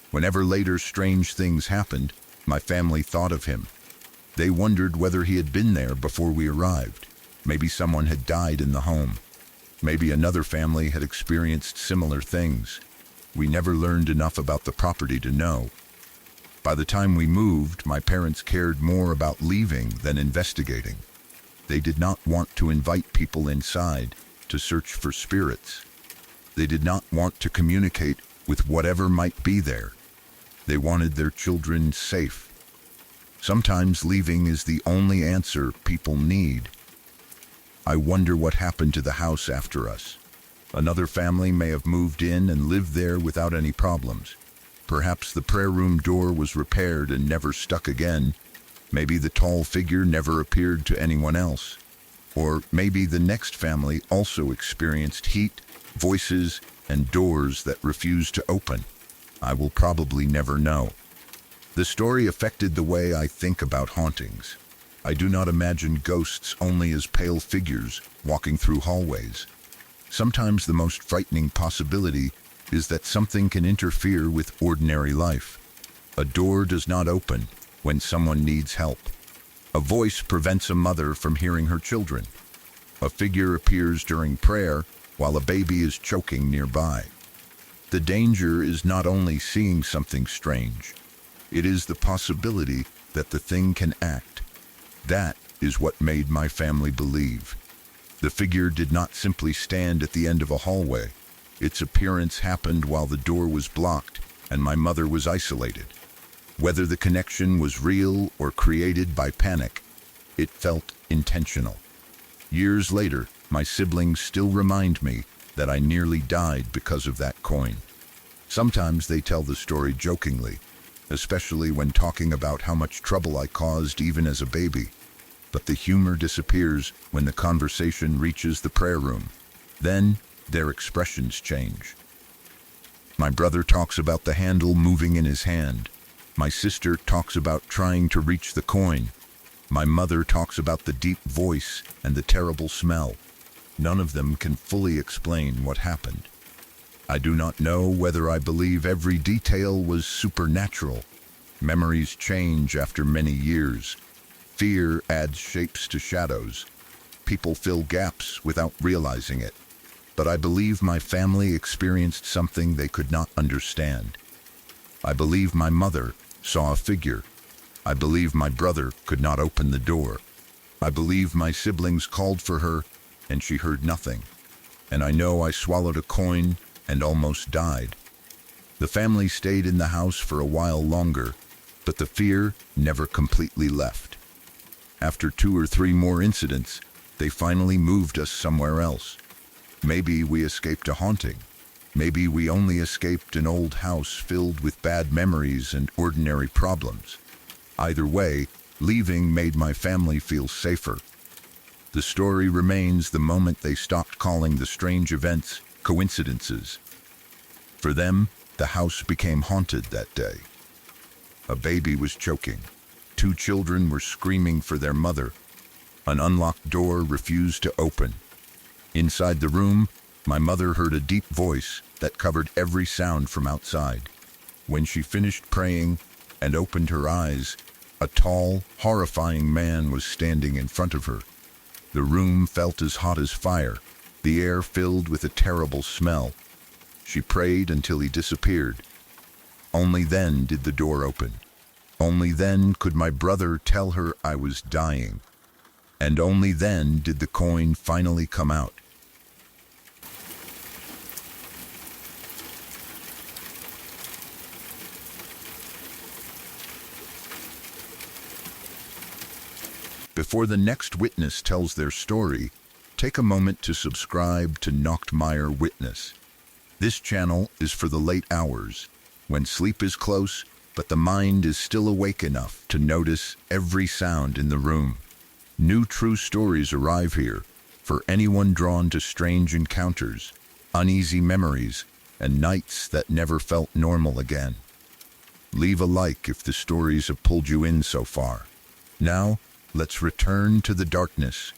Whenever later strange things happened, my family thought of him. They wondered whether he had been there before we arrived. Maybe someone had died in the home. Maybe another family had experienced similar things. We never learned enough about the property to know. By the time we moved, my parents cared more about leaving than investigating. They did not want to invite people inside to search for spirits. They did not want to communicate with whatever might be there. They wanted their children safe. Sometimes leaving is the only answer people need. I wonder what happened to the house after us. Another family may have moved in and lived there without any problems. Perhaps the prayer room door was repaired and never stuck again. Maybe the tall figure never appeared to anyone else. Or maybe the next family also experienced heat, voices, and doors that refuse to open? I will probably never know. The story affected the way I think about hauntings. I do not imagine ghosts only as pale figures walking through hallways. Sometimes the most frightening possibility is that something can interfere with ordinary life. A door does not open when someone needs help. A voice prevents a mother from hearing her children. A figure appears during prayer while a baby is choking nearby. The danger is not only seeing something strange, it is the possibility that the thing can act. That is what made my family believe. The figure did not simply stand at the end of a hallway. Its appearance happened while the door was blocked and my mother was isolated. Whether the connection was real or created by panic, it felt intentional. Years later, my siblings still remind me that I nearly died because of that coin. Sometimes they tell the story jokingly, especially when talking about how much trouble I caused even as a baby. But the humor disappears when the conversation reaches the prayer room. Then, their expressions change. My brother talks about the handle moving in his hand. My sister talks about trying to reach the coin. My mother talks about the deep voice and the terrible smell. None of them can fully explain what happened. I do not know whether I believe every detail was supernatural. Memories change after many years. Fear adds shapes to shadows. People fill gaps without realizing it. But I believe my family experienced something they could not understand. I believe my mother saw a figure. I believe my brother could not open the door. I believe my siblings called for her and she heard nothing. And I know I swallowed a coin and almost died. The family stayed in the house for a while longer, but the fear never completely left. After 2 or 3 more incidents, they finally moved us somewhere else. Maybe we escaped a haunting. Maybe we only escaped an old house filled with bad memories and ordinary problems. Either way, leaving made my family feel safer. The story remains the moment they stopped calling the strange events coincidences. For them, the house became haunted that day. A baby was choking. 2 children were screaming for their mother. An unlocked door refused to open. Inside the room, my mother heard a deep voice that covered every sound from outside. When she finished praying and opened her eyes, a tall, horrifying man was standing in front of her. The room felt as hot as fire, the air filled with a terrible smell. She prayed until he disappeared. Only then did the door open. Only then could my brother tell her I was dying. And only then did the coin finally come out. Before the next witness tells their story, take a moment to subscribe to Nachtmeyer Witness. This channel is for the late hours, when sleep is close, but the mind is still awake enough to notice every sound in the room. New true stories arrive here for anyone drawn to strange encounters, uneasy memories, and nights that never felt normal again. Leave a like if the stories have pulled you in so far. Now, let's return to the darkness.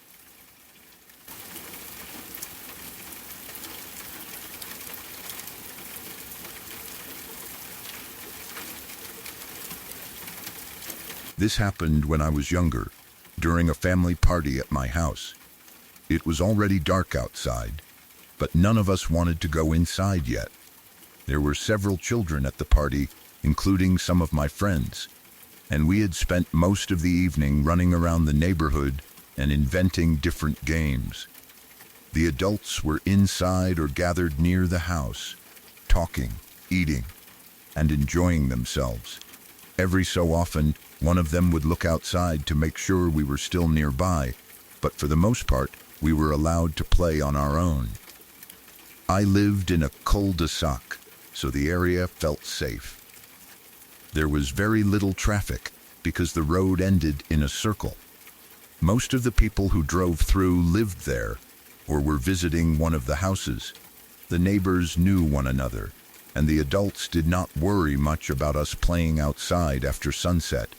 This happened when I was younger, during a family party at my house. It was already dark outside, but none of us wanted to go inside yet. There were several children at the party, including some of my friends, and we had spent most of the evening running around the neighborhood and inventing different games. The adults were inside or gathered near the house, talking, eating, and enjoying themselves. Every so often, one of them would look outside to make sure we were still nearby, but for the most part, we were allowed to play on our own. I lived in a cul-de-sac, so the area felt safe. There was very little traffic because the road ended in a circle. Most of the people who drove through lived there or were visiting one of the houses. The neighbors knew one another, and the adults did not worry much about us playing outside after sunset.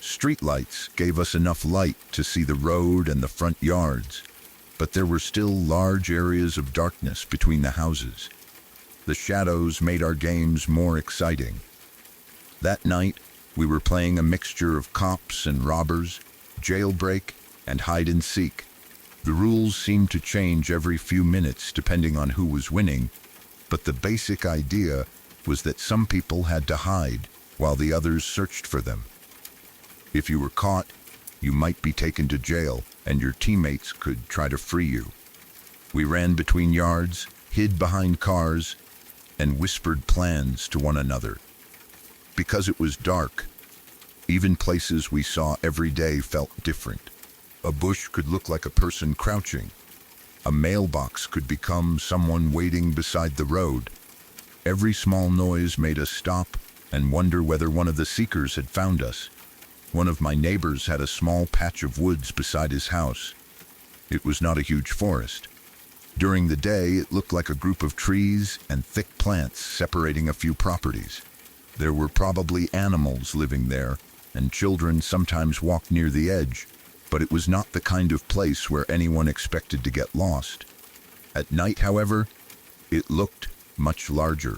Streetlights gave us enough light to see the road and the front yards, but there were still large areas of darkness between the houses. The shadows made our games more exciting. That night, we were playing a mixture of cops and robbers, jailbreak, and hide and seek. The rules seemed to change every few minutes depending on who was winning, but the basic idea was that some people had to hide while the others searched for them. If you were caught, you might be taken to jail, and your teammates could try to free you. We ran between yards, hid behind cars, and whispered plans to one another. Because it was dark, even places we saw every day felt different. A bush could look like a person crouching. A mailbox could become someone waiting beside the road. Every small noise made us stop and wonder whether one of the seekers had found us. One of my neighbors had a small patch of woods beside his house. It was not a huge forest. During the day, it looked like a group of trees and thick plants separating a few properties. There were probably animals living there, and children sometimes walked near the edge, but it was not the kind of place where anyone expected to get lost. At night, however, it looked much larger.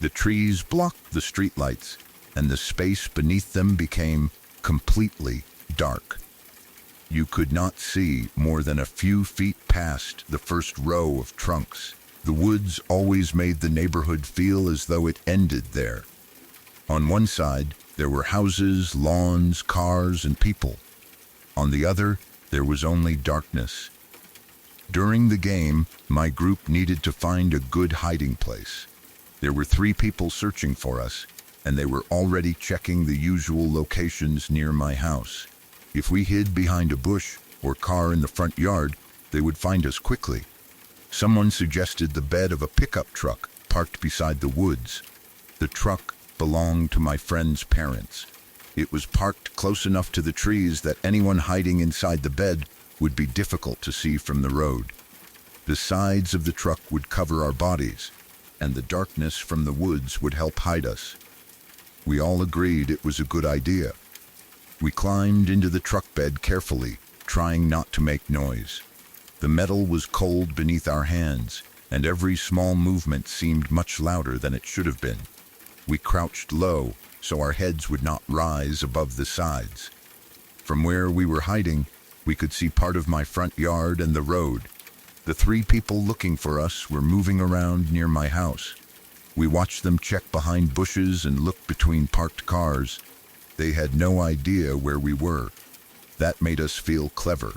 The trees blocked the streetlights, and the space beneath them became completely dark. You could not see more than a few feet past the first row of trunks. The woods always made the neighborhood feel as though it ended there. On one side, there were houses, lawns, cars, and people. On the other, there was only darkness. During the game, my group needed to find a good hiding place. There were 3 people searching for us, and they were already checking the usual locations near my house. If we hid behind a bush or car in the front yard, they would find us quickly. Someone suggested the bed of a pickup truck parked beside the woods. The truck belonged to my friend's parents. It was parked close enough to the trees that anyone hiding inside the bed would be difficult to see from the road. The sides of the truck would cover our bodies, and the darkness from the woods would help hide us. We all agreed it was a good idea. We climbed into the truck bed carefully, trying not to make noise. The metal was cold beneath our hands, and every small movement seemed much louder than it should have been. We crouched low, so our heads would not rise above the sides. From where we were hiding, we could see part of my front yard and the road. The 3 people looking for us were moving around near my house. We watched them check behind bushes and look between parked cars. They had no idea where we were. That made us feel clever.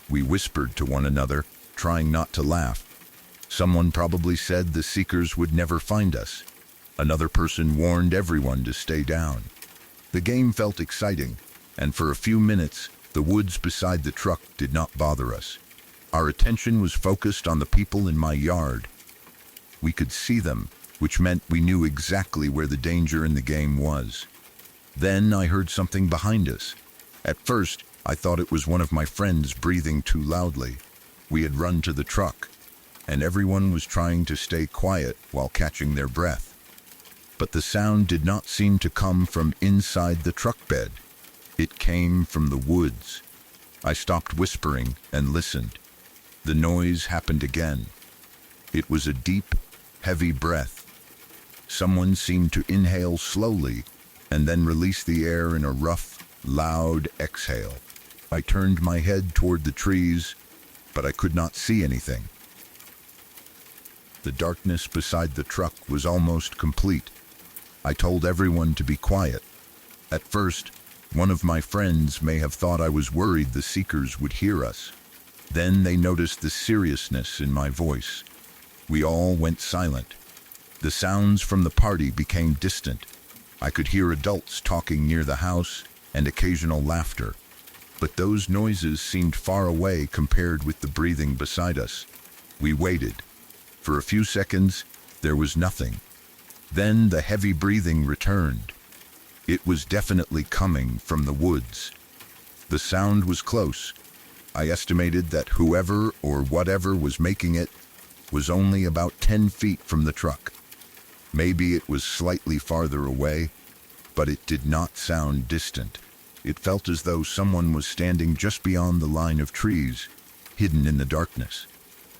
We whispered to one another, trying not to laugh. Someone probably said the seekers would never find us. Another person warned everyone to stay down. The game felt exciting, and for a few minutes, the woods beside the truck did not bother us. Our attention was focused on the people in my yard. We could see them, which meant we knew exactly where the danger in the game was. Then I heard something behind us. At first, I thought it was one of my friends breathing too loudly. We had run to the truck, and everyone was trying to stay quiet while catching their breath. But the sound did not seem to come from inside the truck bed. It came from the woods. I stopped whispering and listened. The noise happened again. It was a deep, heavy breath. Someone seemed to inhale slowly and then release the air in a rough, loud exhale. I turned my head toward the trees, but I could not see anything. The darkness beside the truck was almost complete. I told everyone to be quiet. At first, one of my friends may have thought I was worried the seekers would hear us. Then they noticed the seriousness in my voice. We all went silent. The sounds from the party became distant. I could hear adults talking near the house and occasional laughter, but those noises seemed far away compared with the breathing beside us. We waited. For a few seconds, there was nothing. Then the heavy breathing returned. It was definitely coming from the woods. The sound was close. I estimated that whoever or whatever was making it was only about 10 feet from the truck. Maybe it was slightly farther away, but it did not sound distant. It felt as though someone was standing just beyond the line of trees, hidden in the darkness.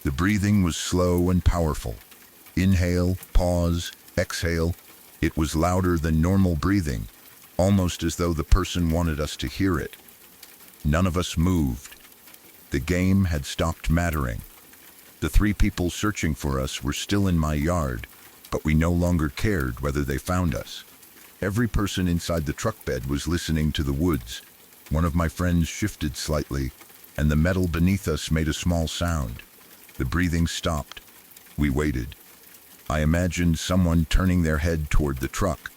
The breathing was slow and powerful. Inhale, pause, exhale. It was louder than normal breathing, almost as though the person wanted us to hear it. None of us moved. The game had stopped mattering. The three people searching for us were still in my yard, but we no longer cared whether they found us. Every person inside the truck bed was listening to the woods. One of my friends shifted slightly, and the metal beneath us made a small sound. The breathing stopped. We waited. I imagined someone turning their head toward the truck.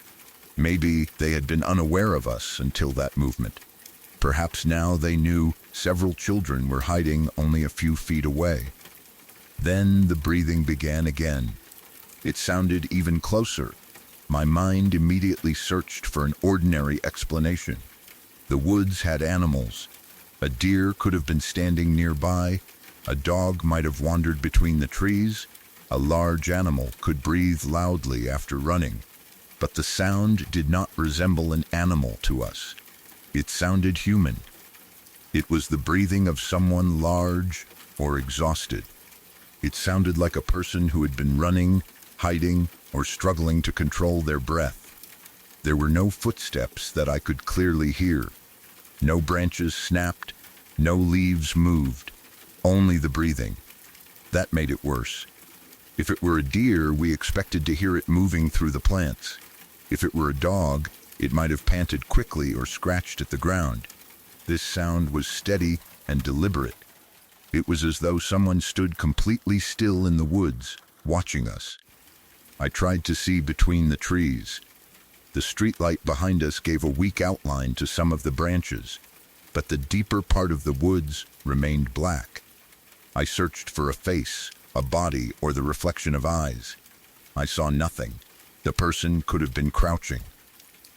Maybe they had been unaware of us until that movement. Perhaps now they knew several children were hiding only a few feet away. Then the breathing began again. It sounded even closer. My mind immediately searched for an ordinary explanation. The woods had animals. A deer could have been standing nearby. A dog might have wandered between the trees. A large animal could breathe loudly after running. But the sound did not resemble an animal to us. It sounded human. It was the breathing of someone large or exhausted. It sounded like a person who had been running, hiding, or struggling to control their breath. There were no footsteps that I could clearly hear. No branches snapped, no leaves moved, only the breathing. That made it worse. If it were a deer, we expected to hear it moving through the plants. If it were a dog, it might have panted quickly or scratched at the ground. This sound was steady and deliberate. It was as though someone stood completely still in the woods, watching us. I tried to see between the trees. The streetlight behind us gave a weak outline to some of the branches, but the deeper part of the woods remained black. I searched for a face, a body, or the reflection of eyes. I saw nothing. The person could have been crouching.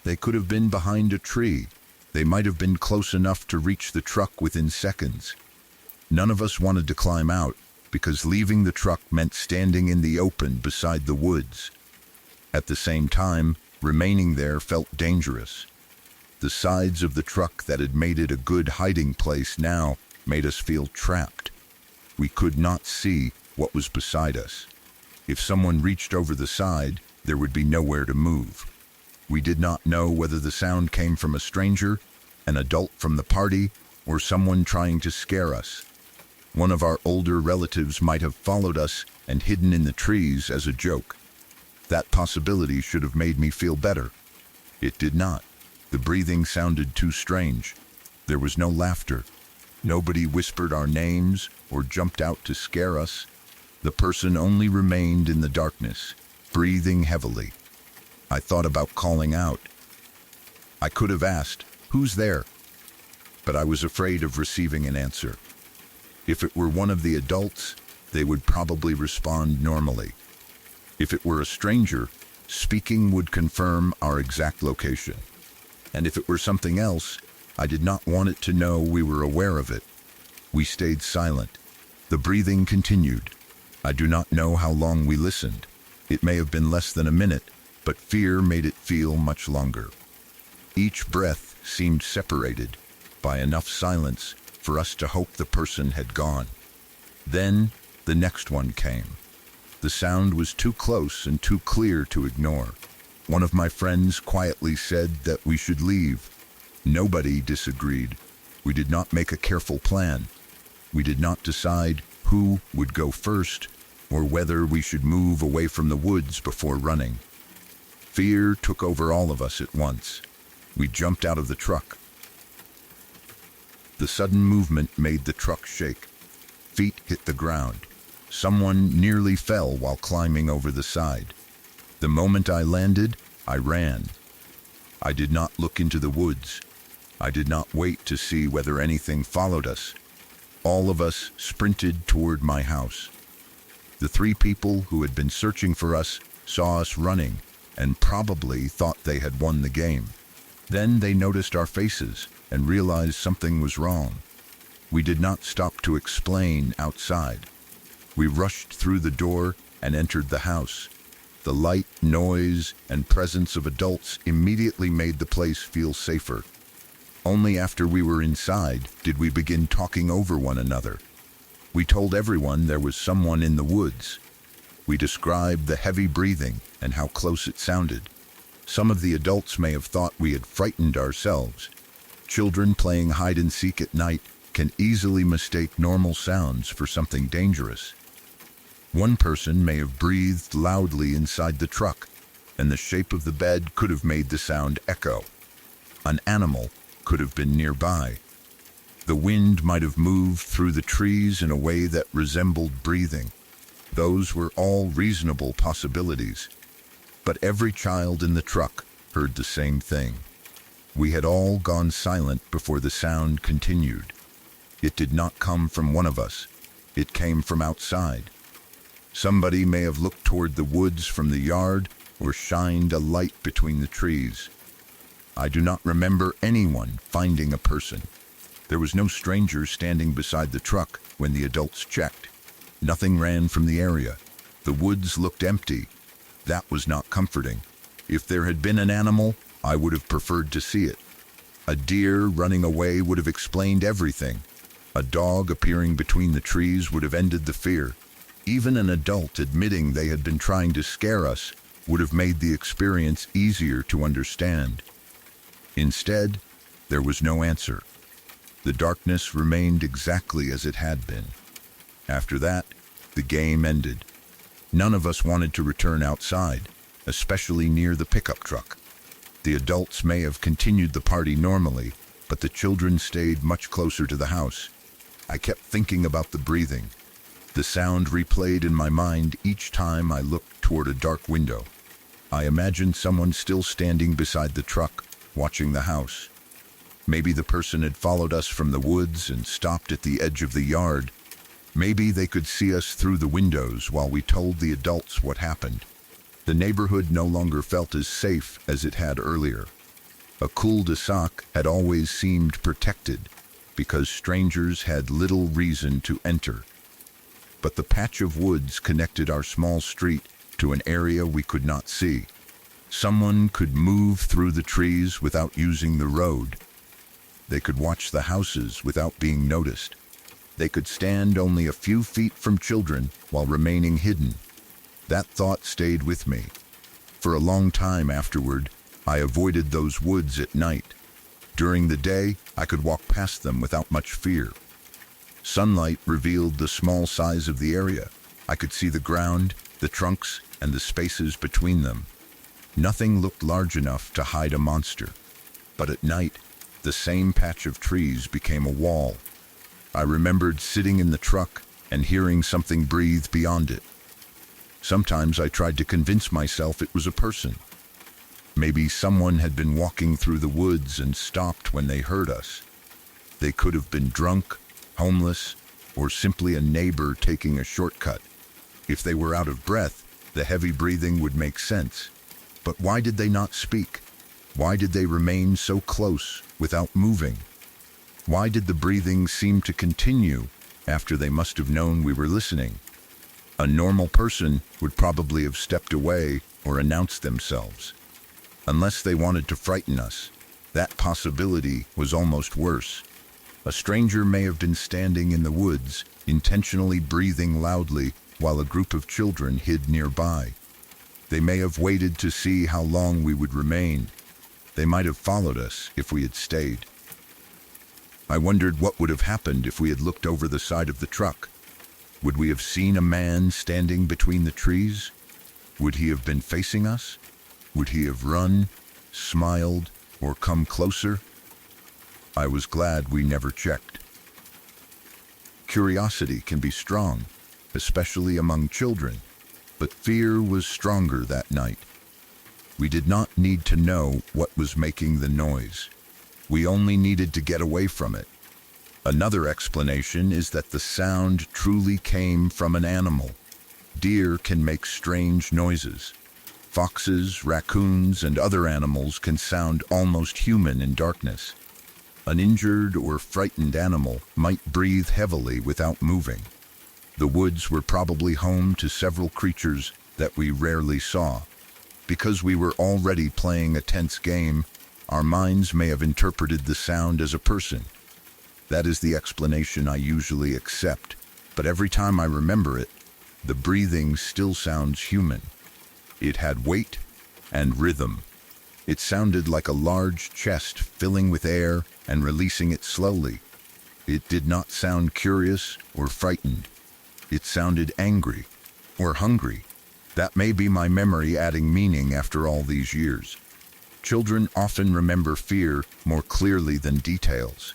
They could have been behind a tree. They might have been close enough to reach the truck within seconds. None of us wanted to climb out, because leaving the truck meant standing in the open beside the woods. At the same time, remaining there felt dangerous. The sides of the truck that had made it a good hiding place now made us feel trapped. We could not see what was beside us. If someone reached over the side, there would be nowhere to move. We did not know whether the sound came from a stranger, an adult from the party, or someone trying to scare us. One of our older relatives might have followed us and hidden in the trees as a joke. That possibility should have made me feel better. It did not. The breathing sounded too strange. There was no laughter. Nobody whispered our names or jumped out to scare us. The person only remained in the darkness, breathing heavily. I thought about calling out. I could have asked, "Who's there?" But I was afraid of receiving an answer. If it were one of the adults, they would probably respond normally. If it were a stranger, speaking would confirm our exact location. And if it were something else, I did not want it to know we were aware of it. We stayed silent. The breathing continued. I do not know how long we listened. It may have been less than a minute, but fear made it feel much longer. Each breath seemed separated by enough silence for us to hope the person had gone. Then the next one came. The sound was too close and too clear to ignore. One of my friends quietly said that we should leave. Nobody disagreed. We did not make a careful plan. We did not decide who would go first or whether we should move away from the woods before running. Fear took over all of us at once. We jumped out of the truck. The sudden movement made the truck shake. Feet hit the ground. Someone nearly fell while climbing over the side. The moment I landed, I ran. I did not look into the woods. I did not wait to see whether anything followed us. All of us sprinted toward my house. The three people who had been searching for us saw us running and probably thought they had won the game. Then they noticed our faces and realized something was wrong. We did not stop to explain outside. We rushed through the door and entered the house. The light, noise, and presence of adults immediately made the place feel safer. Only after we were inside did we begin talking over one another. We told everyone there was someone in the woods. We described the heavy breathing and how close it sounded. Some of the adults may have thought we had frightened ourselves. Children playing hide and seek at night can easily mistake normal sounds for something dangerous. One person may have breathed loudly inside the truck, and the shape of the bed could have made the sound echo. An animal could have been nearby. The wind might have moved through the trees in a way that resembled breathing. Those were all reasonable possibilities. But every child in the truck heard the same thing. We had all gone silent before the sound continued. It did not come from one of us. It came from outside. Somebody may have looked toward the woods from the yard or shined a light between the trees. I do not remember anyone finding a person. There was no stranger standing beside the truck when the adults checked. Nothing ran from the area. The woods looked empty. That was not comforting. If there had been an animal, I would have preferred to see it. A deer running away would have explained everything. A dog appearing between the trees would have ended the fear. Even an adult admitting they had been trying to scare us would have made the experience easier to understand. Instead, there was no answer. The darkness remained exactly as it had been. After that, the game ended. None of us wanted to return outside, especially near the pickup truck. The adults may have continued the party normally, but the children stayed much closer to the house. I kept thinking about the breathing. The sound replayed in my mind each time I looked toward a dark window. I imagined someone still standing beside the truck, watching the house. Maybe the person had followed us from the woods and stopped at the edge of the yard. Maybe they could see us through the windows while we told the adults what happened. The neighborhood no longer felt as safe as it had earlier. A cul-de-sac had always seemed protected because strangers had little reason to enter. But the patch of woods connected our small street to an area we could not see. Someone could move through the trees without using the road. They could watch the houses without being noticed. They could stand only a few feet from children while remaining hidden. That thought stayed with me. For a long time afterward, I avoided those woods at night. During the day, I could walk past them without much fear. Sunlight revealed the small size of the area. I could see the ground, the trunks, and the spaces between them. Nothing looked large enough to hide a monster. But at night, the same patch of trees became a wall. I remembered sitting in the truck and hearing something breathe beyond it. Sometimes I tried to convince myself it was a person. Maybe someone had been walking through the woods and stopped when they heard us. They could have been drunk, homeless, or simply a neighbor taking a shortcut. If they were out of breath, the heavy breathing would make sense. But why did they not speak? Why did they remain so close without moving? Why did the breathing seem to continue after they must have known we were listening? A normal person would probably have stepped away or announced themselves. Unless they wanted to frighten us, that possibility was almost worse. A stranger may have been standing in the woods, intentionally breathing loudly while a group of children hid nearby. They may have waited to see how long we would remain. They might have followed us if we had stayed. I wondered what would have happened if we had looked over the side of the truck. Would we have seen a man standing between the trees? Would he have been facing us? Would he have run, smiled, or come closer? I was glad we never checked. Curiosity can be strong, especially among children, but fear was stronger that night. We did not need to know what was making the noise. We only needed to get away from it. Another explanation is that the sound truly came from an animal. Deer can make strange noises. Foxes, raccoons, and other animals can sound almost human in darkness. An injured or frightened animal might breathe heavily without moving. The woods were probably home to several creatures that we rarely saw. Because we were already playing a tense game, our minds may have interpreted the sound as a person. That is the explanation I usually accept, but every time I remember it, the breathing still sounds human. It had weight and rhythm. It sounded like a large chest filling with air and releasing it slowly. It did not sound curious or frightened. It sounded angry or hungry. That may be my memory adding meaning after all these years. Children often remember fear more clearly than details.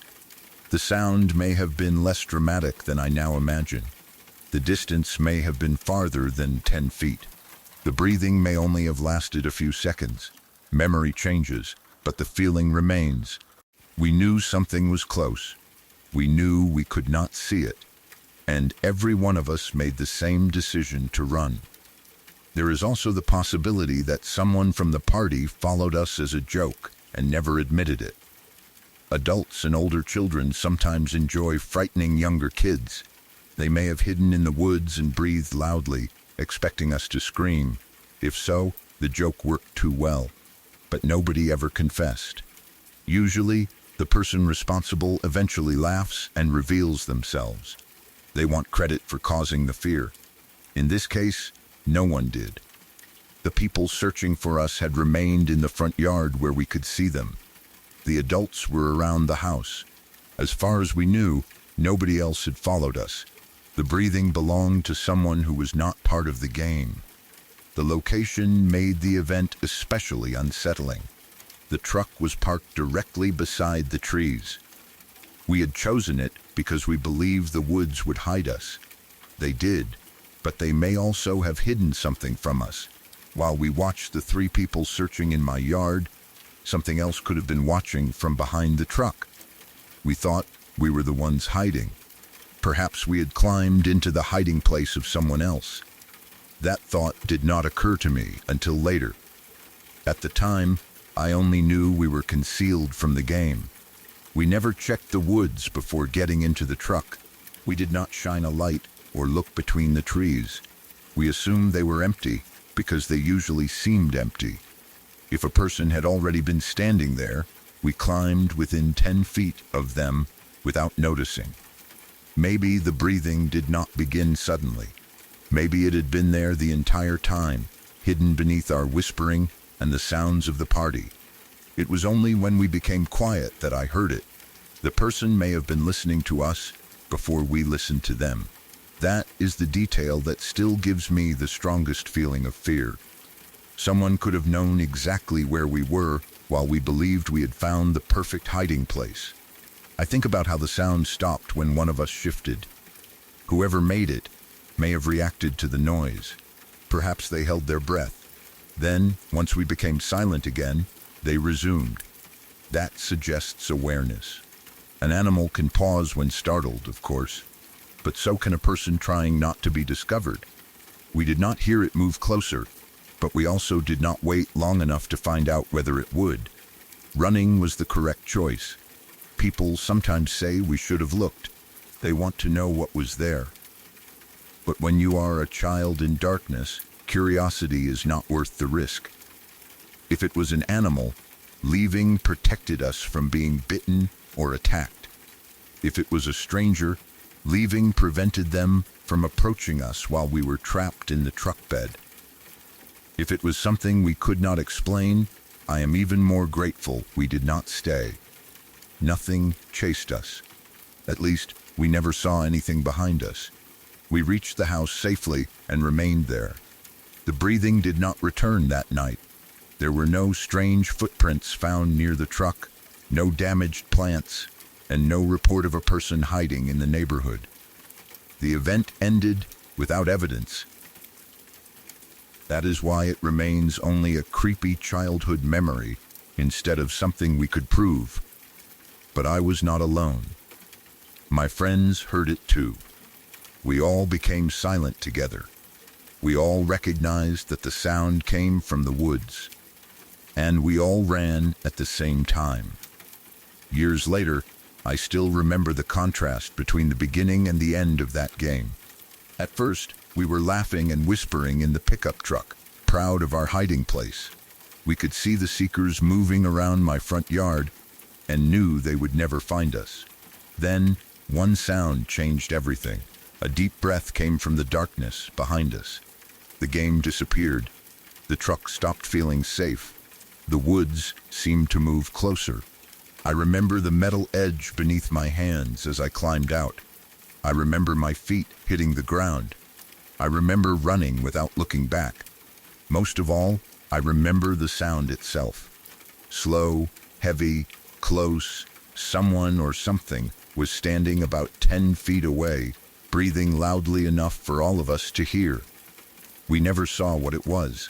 The sound may have been less dramatic than I now imagine. The distance may have been farther than 10 feet. The breathing may only have lasted a few seconds. Memory changes, but the feeling remains. We knew something was close. We knew we could not see it. And every one of us made the same decision to run. There is also the possibility that someone from the party followed us as a joke and never admitted it. Adults and older children sometimes enjoy frightening younger kids. They may have hidden in the woods and breathed loudly, expecting us to scream. If so, the joke worked too well. But nobody ever confessed. Usually, the person responsible eventually laughs and reveals themselves. They want credit for causing the fear. In this case, no one did. The people searching for us had remained in the front yard where we could see them. The adults were around the house. As far as we knew, nobody else had followed us. The breathing belonged to someone who was not part of the game. The location made the event especially unsettling. The truck was parked directly beside the trees. We had chosen it because we believed the woods would hide us. They did, but they may also have hidden something from us. While we watched the 3 people searching in my yard, something else could have been watching from behind the truck. We thought we were the ones hiding. Perhaps we had climbed into the hiding place of someone else. That thought did not occur to me until later. At the time, I only knew we were concealed from the game. We never checked the woods before getting into the truck. We did not shine a light or look between the trees. We assumed they were empty because they usually seemed empty. If a person had already been standing there, we climbed within 10 feet of them without noticing. Maybe the breathing did not begin suddenly. Maybe it had been there the entire time, hidden beneath our whispering and the sounds of the party. It was only when we became quiet that I heard it. The person may have been listening to us before we listened to them. That is the detail that still gives me the strongest feeling of fear. Someone could have known exactly where we were while we believed we had found the perfect hiding place. I think about how the sound stopped when one of us shifted. Whoever made it may have reacted to the noise. Perhaps they held their breath. Then, once we became silent again, they resumed. That suggests awareness. An animal can pause when startled, of course, but so can a person trying not to be discovered. We did not hear it move closer, but we also did not wait long enough to find out whether it would. Running was the correct choice. People sometimes say we should have looked. They want to know what was there. But when you are a child in darkness, curiosity is not worth the risk. If it was an animal, leaving protected us from being bitten or attacked. If it was a stranger, leaving prevented them from approaching us while we were trapped in the truck bed. If it was something we could not explain, I am even more grateful we did not stay. Nothing chased us. At least, we never saw anything behind us. We reached the house safely and remained there. The breathing did not return that night. There were no strange footprints found near the truck, no damaged plants, and no report of a person hiding in the neighborhood. The event ended without evidence. That is why it remains only a creepy childhood memory instead of something we could prove. But I was not alone. My friends heard it too. We all became silent together. We all recognized that the sound came from the woods. And we all ran at the same time. Years later, I still remember the contrast between the beginning and the end of that game. At first, we were laughing and whispering in the pickup truck, proud of our hiding place. We could see the seekers moving around my front yard and knew they would never find us. Then, one sound changed everything. A deep breath came from the darkness behind us. The game disappeared. The truck stopped feeling safe. The woods seemed to move closer. I remember the metal edge beneath my hands as I climbed out. I remember my feet hitting the ground. I remember running without looking back. Most of all, I remember the sound itself. Slow, heavy, close. Someone or something was standing about 10 feet away, breathing loudly enough for all of us to hear. We never saw what it was,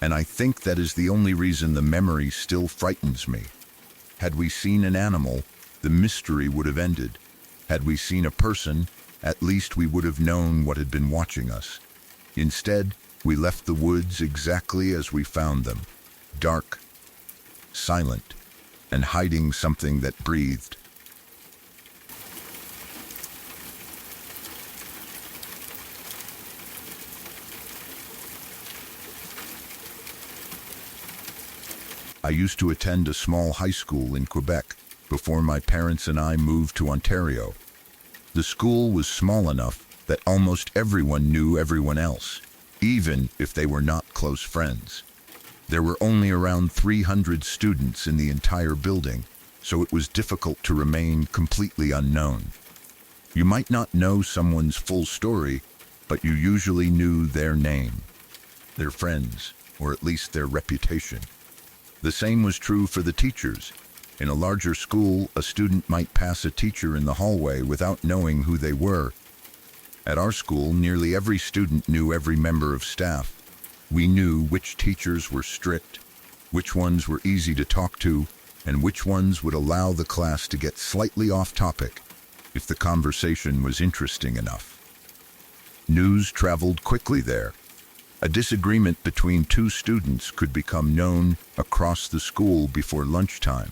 and I think that is the only reason the memory still frightens me. Had we seen an animal, the mystery would have ended. Had we seen a person, at least we would have known what had been watching us. Instead, we left the woods exactly as we found them, dark, silent, and hiding something that breathed. I used to attend a small high school in Quebec before my parents and I moved to Ontario. The school was small enough that almost everyone knew everyone else, even if they were not close friends. There were only around 300 students in the entire building, so it was difficult to remain completely unknown. You might not know someone's full story, but you usually knew their name, their friends, or at least their reputation. The same was true for the teachers. In a larger school, a student might pass a teacher in the hallway without knowing who they were. At our school, nearly every student knew every member of staff. We knew which teachers were strict, which ones were easy to talk to, and which ones would allow the class to get slightly off topic if the conversation was interesting enough. News traveled quickly there. A disagreement between two students could become known across the school before lunchtime.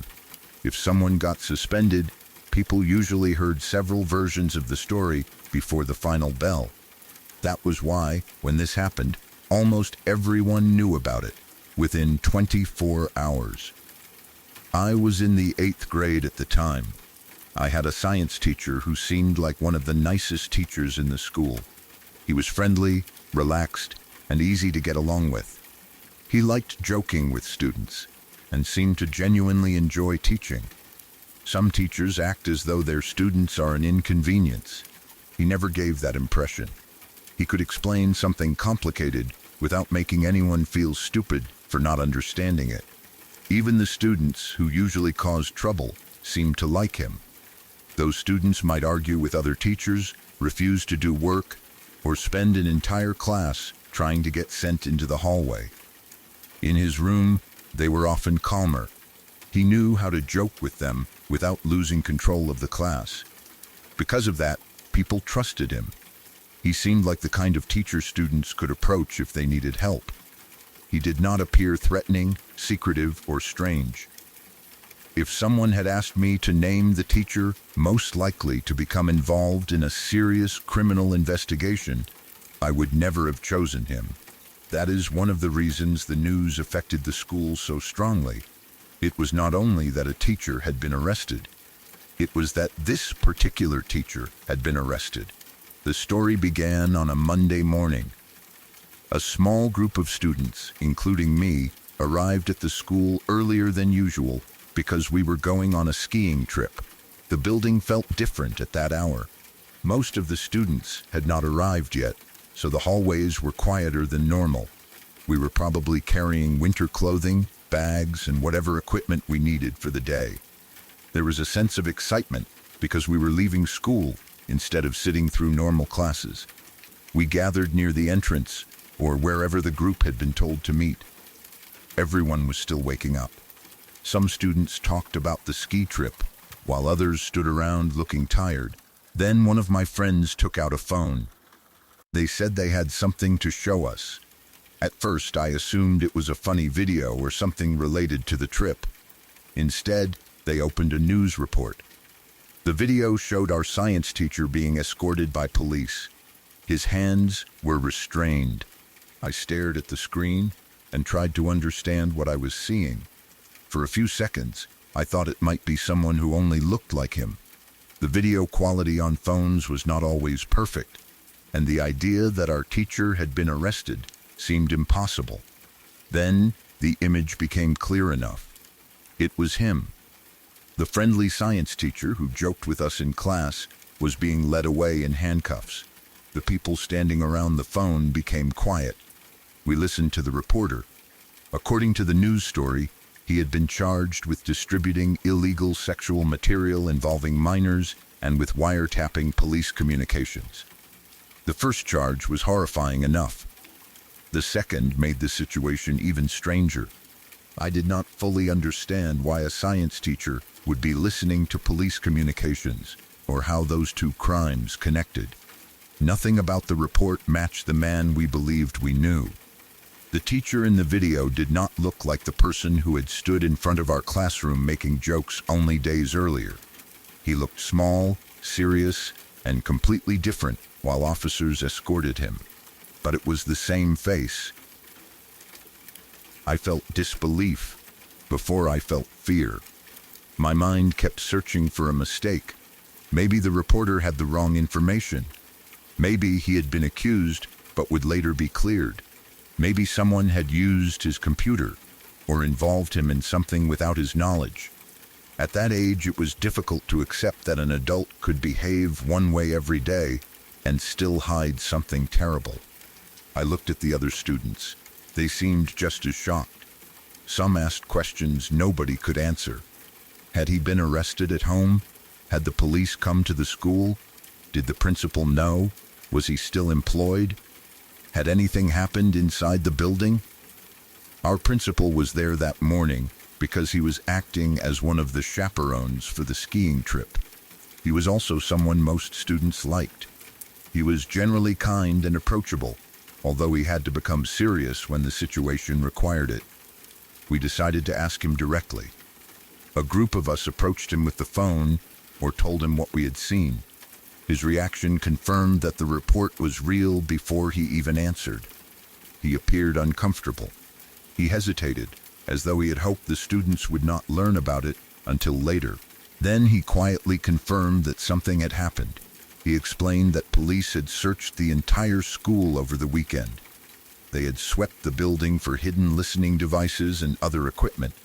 If someone got suspended, people usually heard several versions of the story before the final bell. That was why, when this happened, almost everyone knew about it within 24 hours. I was in the 8th grade at the time. I had a science teacher who seemed like one of the nicest teachers in the school. He was friendly, relaxed, and easy to get along with. He liked joking with students and seemed to genuinely enjoy teaching. Some teachers act as though their students are an inconvenience. He never gave that impression. He could explain something complicated without making anyone feel stupid for not understanding it. Even the students who usually caused trouble seemed to like him. Those students might argue with other teachers, refuse to do work, or spend an entire class trying to get sent into the hallway. In his room, they were often calmer. He knew how to joke with them without losing control of the class. Because of that, people trusted him. He seemed like the kind of teacher students could approach if they needed help. He did not appear threatening, secretive, or strange. If someone had asked me to name the teacher most likely to become involved in a serious criminal investigation, I would never have chosen him. That is one of the reasons the news affected the school so strongly. It was not only that a teacher had been arrested, it was that this particular teacher had been arrested. The story began on a Monday morning. A small group of students, including me, arrived at the school earlier than usual because we were going on a skiing trip. The building felt different at that hour. Most of the students had not arrived yet, so the hallways were quieter than normal. We were probably carrying winter clothing, bags, and whatever equipment we needed for the day. There was a sense of excitement because we were leaving school instead of sitting through normal classes. We gathered near the entrance, or wherever the group had been told to meet. Everyone was still waking up. Some students talked about the ski trip, while others stood around looking tired. Then one of my friends took out a phone. They said they had something to show us. At first, I assumed it was a funny video or something related to the trip. Instead, they opened a news report. The video showed our science teacher being escorted by police. His hands were restrained. I stared at the screen and tried to understand what I was seeing. For a few seconds, I thought it might be someone who only looked like him. The video quality on phones was not always perfect, and the idea that our teacher had been arrested seemed impossible. Then, the image became clear enough. It was him. The friendly science teacher who joked with us in class was being led away in handcuffs. The people standing around the phone became quiet. We listened to the reporter. According to the news story, he had been charged with distributing illegal sexual material involving minors and with wiretapping police communications. The first charge was horrifying enough. The second made the situation even stranger. I did not fully understand why a science teacher would be listening to police communications or how those two crimes connected. Nothing about the report matched the man we believed we knew. The teacher in the video did not look like the person who had stood in front of our classroom making jokes only days earlier. He looked small, serious, and completely different while officers escorted him. But it was the same face. I felt disbelief before I felt fear. My mind kept searching for a mistake. Maybe the reporter had the wrong information. Maybe he had been accused but would later be cleared. Maybe someone had used his computer or involved him in something without his knowledge. At that age, it was difficult to accept that an adult could behave one way every day and still hide something terrible. I looked at the other students. They seemed just as shocked. Some asked questions nobody could answer. Had he been arrested at home? Had the police come to the school? Did the principal know? Was he still employed? Had anything happened inside the building? Our principal was there that morning because he was acting as one of the chaperones for the skiing trip. He was also someone most students liked. He was generally kind and approachable, although he had to become serious when the situation required it. We decided to ask him directly. A group of us approached him with the phone or told him what we had seen. His reaction confirmed that the report was real before he even answered. He appeared uncomfortable. He hesitated, as though he had hoped the students would not learn about it until later. Then he quietly confirmed that something had happened. He explained that police had searched the entire school over the weekend. They had swept the building for hidden listening devices and other equipment.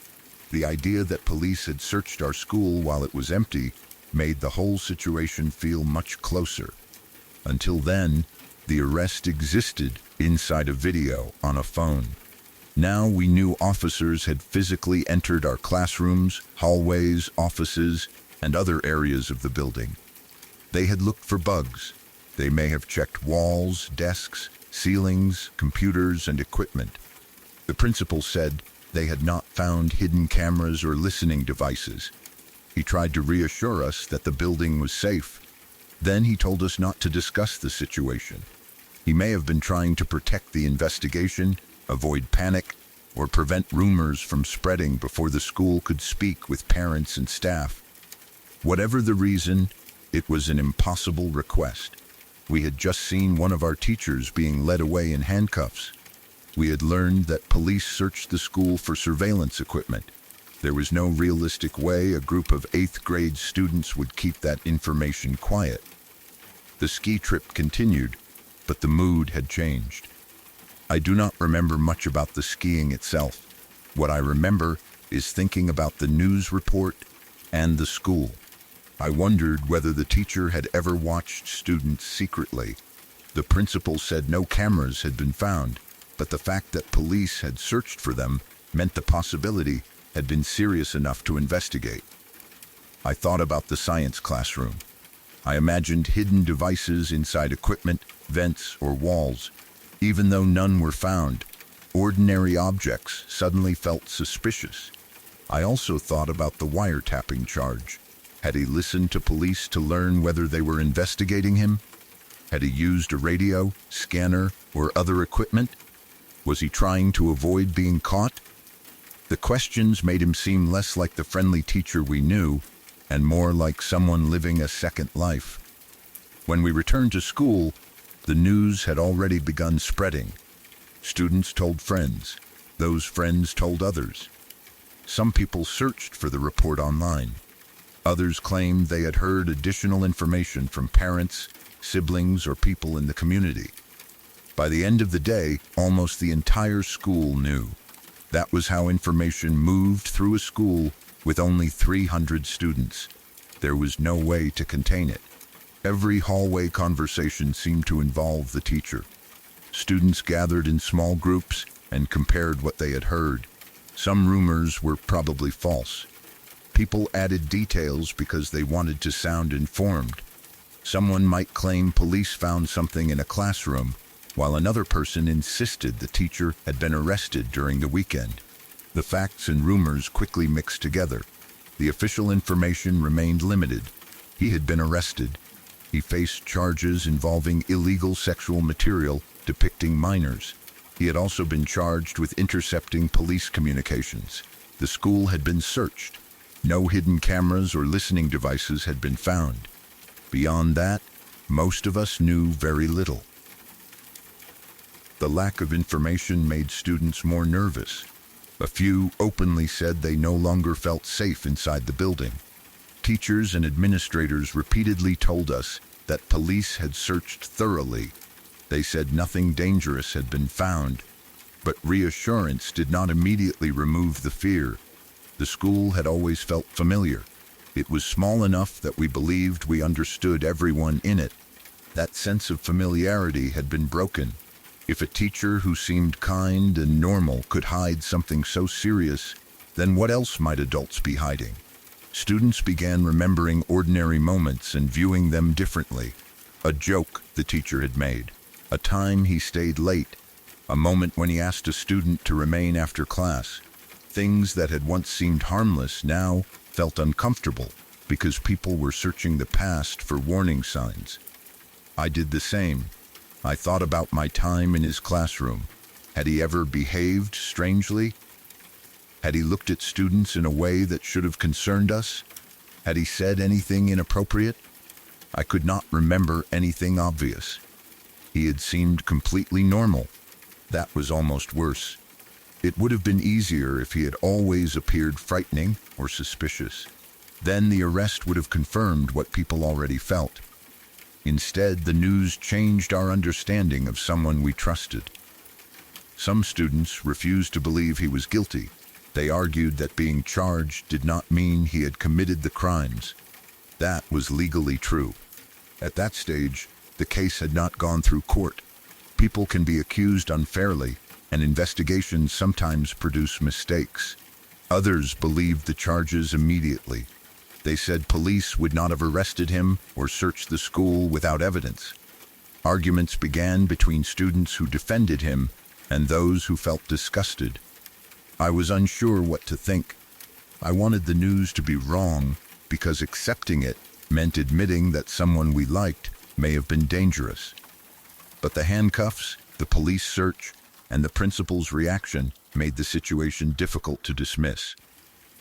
The idea that police had searched our school while it was empty made the whole situation feel much closer. Until then, the arrest existed inside a video on a phone. Now we knew officers had physically entered our classrooms, hallways, offices, and other areas of the building. They had looked for bugs. They may have checked walls, desks, ceilings, computers, and equipment. The principal said they had not found hidden cameras or listening devices. He tried to reassure us that the building was safe. Then he told us not to discuss the situation. He may have been trying to protect the investigation, avoid panic, or prevent rumors from spreading before the school could speak with parents and staff. Whatever the reason, it was an impossible request. We had just seen one of our teachers being led away in handcuffs. We had learned that police searched the school for surveillance equipment. There was no realistic way a group of 8th grade students would keep that information quiet. The ski trip continued, but the mood had changed. I do not remember much about the skiing itself. What I remember is thinking about the news report and the school. I wondered whether the teacher had ever watched students secretly. The principal said no cameras had been found, but the fact that police had searched for them meant the possibility had been serious enough to investigate. I thought about the science classroom. I imagined hidden devices inside equipment, vents, or walls. Even though none were found, ordinary objects suddenly felt suspicious. I also thought about the wiretapping charge. Had he listened to police to learn whether they were investigating him? Had he used a radio, scanner, or other equipment? Was he trying to avoid being caught? The questions made him seem less like the friendly teacher we knew and more like someone living a second life. When we returned to school, The news had already begun spreading. Students told friends. Those friends told others. Some people searched for the report online. Others claimed they had heard additional information from parents, siblings, or people in the community. By the end of the day, almost the entire school knew. That was how information moved through a school with only 300 students. There was no way to contain it. Every hallway conversation seemed to involve the teacher. Students gathered in small groups and compared what they had heard. Some rumors were probably false. People added details because they wanted to sound informed. Someone might claim police found something in a classroom, while another person insisted the teacher had been arrested during the weekend. The facts and rumors quickly mixed together. The official information remained limited. He had been arrested. He faced charges involving illegal sexual material depicting minors. He had also been charged with intercepting police communications. The school had been searched. No hidden cameras or listening devices had been found. Beyond that, most of us knew very little. The lack of information made students more nervous. A few openly said they no longer felt safe inside the building. Teachers and administrators repeatedly told us that police had searched thoroughly. They said nothing dangerous had been found, but reassurance did not immediately remove the fear. The school had always felt familiar. It was small enough that we believed we understood everyone in it. That sense of familiarity had been broken. If a teacher who seemed kind and normal could hide something so serious, then what else might adults be hiding? Students began remembering ordinary moments and viewing them differently. A joke the teacher had made, a time he stayed late, a moment when he asked a student to remain after class. Things that had once seemed harmless now felt uncomfortable because people were searching the past for warning signs. I did the same. I thought about my time in his classroom. Had he ever behaved strangely? Had he looked at students in a way that should have concerned us? Had he said anything inappropriate? I could not remember anything obvious. He had seemed completely normal. That was almost worse. It would have been easier if he had always appeared frightening or suspicious. Then the arrest would have confirmed what people already felt. Instead, the news changed our understanding of someone we trusted. Some students refused to believe he was guilty. They argued that being charged did not mean he had committed the crimes. That was legally true. At that stage, the case had not gone through court. People can be accused unfairly, and investigations sometimes produce mistakes. Others believed the charges immediately. They said police would not have arrested him or searched the school without evidence. Arguments began between students who defended him and those who felt disgusted. I was unsure what to think. I wanted the news to be wrong because accepting it meant admitting that someone we liked may have been dangerous. But the handcuffs, the police search, and the principal's reaction made the situation difficult to dismiss.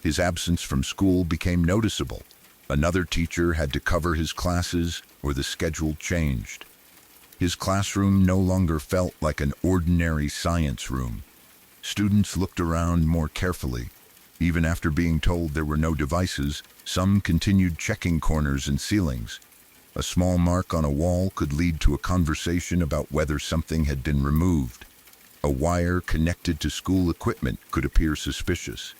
His absence from school became noticeable. Another teacher had to cover his classes or the schedule changed. His classroom no longer felt like an ordinary science room. Students looked around more carefully. Even after being told there were no devices, some continued checking corners and ceilings. A small mark on a wall could lead to a conversation about whether something had been removed. A wire connected to school equipment could appear suspicious.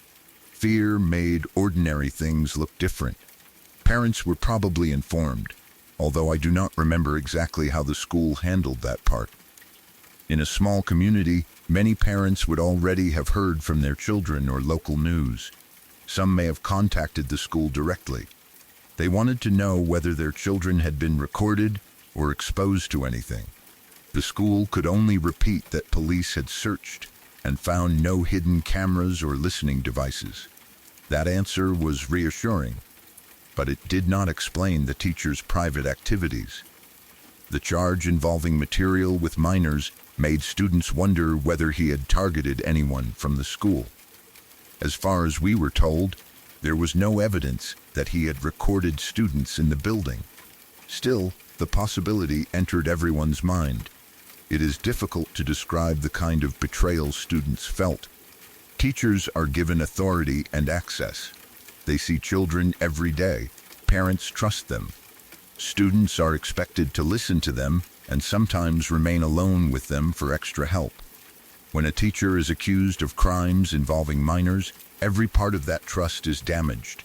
Fear made ordinary things look different. Parents were probably informed, although I do not remember exactly how the school handled that part. In a small community, many parents would already have heard from their children or local news. Some may have contacted the school directly. They wanted to know whether their children had been recorded or exposed to anything. The school could only repeat that police had searched and found no hidden cameras or listening devices. That answer was reassuring, but it did not explain the teacher's private activities. The charge involving material with minors made students wonder whether he had targeted anyone from the school. As far as we were told, there was no evidence that he had recorded students in the building. Still, The possibility entered everyone's mind. It is difficult to describe the kind of betrayal students felt. Teachers are given authority and access. They see children every day. Parents trust them. Students are expected to listen to them and sometimes remain alone with them for extra help. When a teacher is accused of crimes involving minors, every part of that trust is damaged.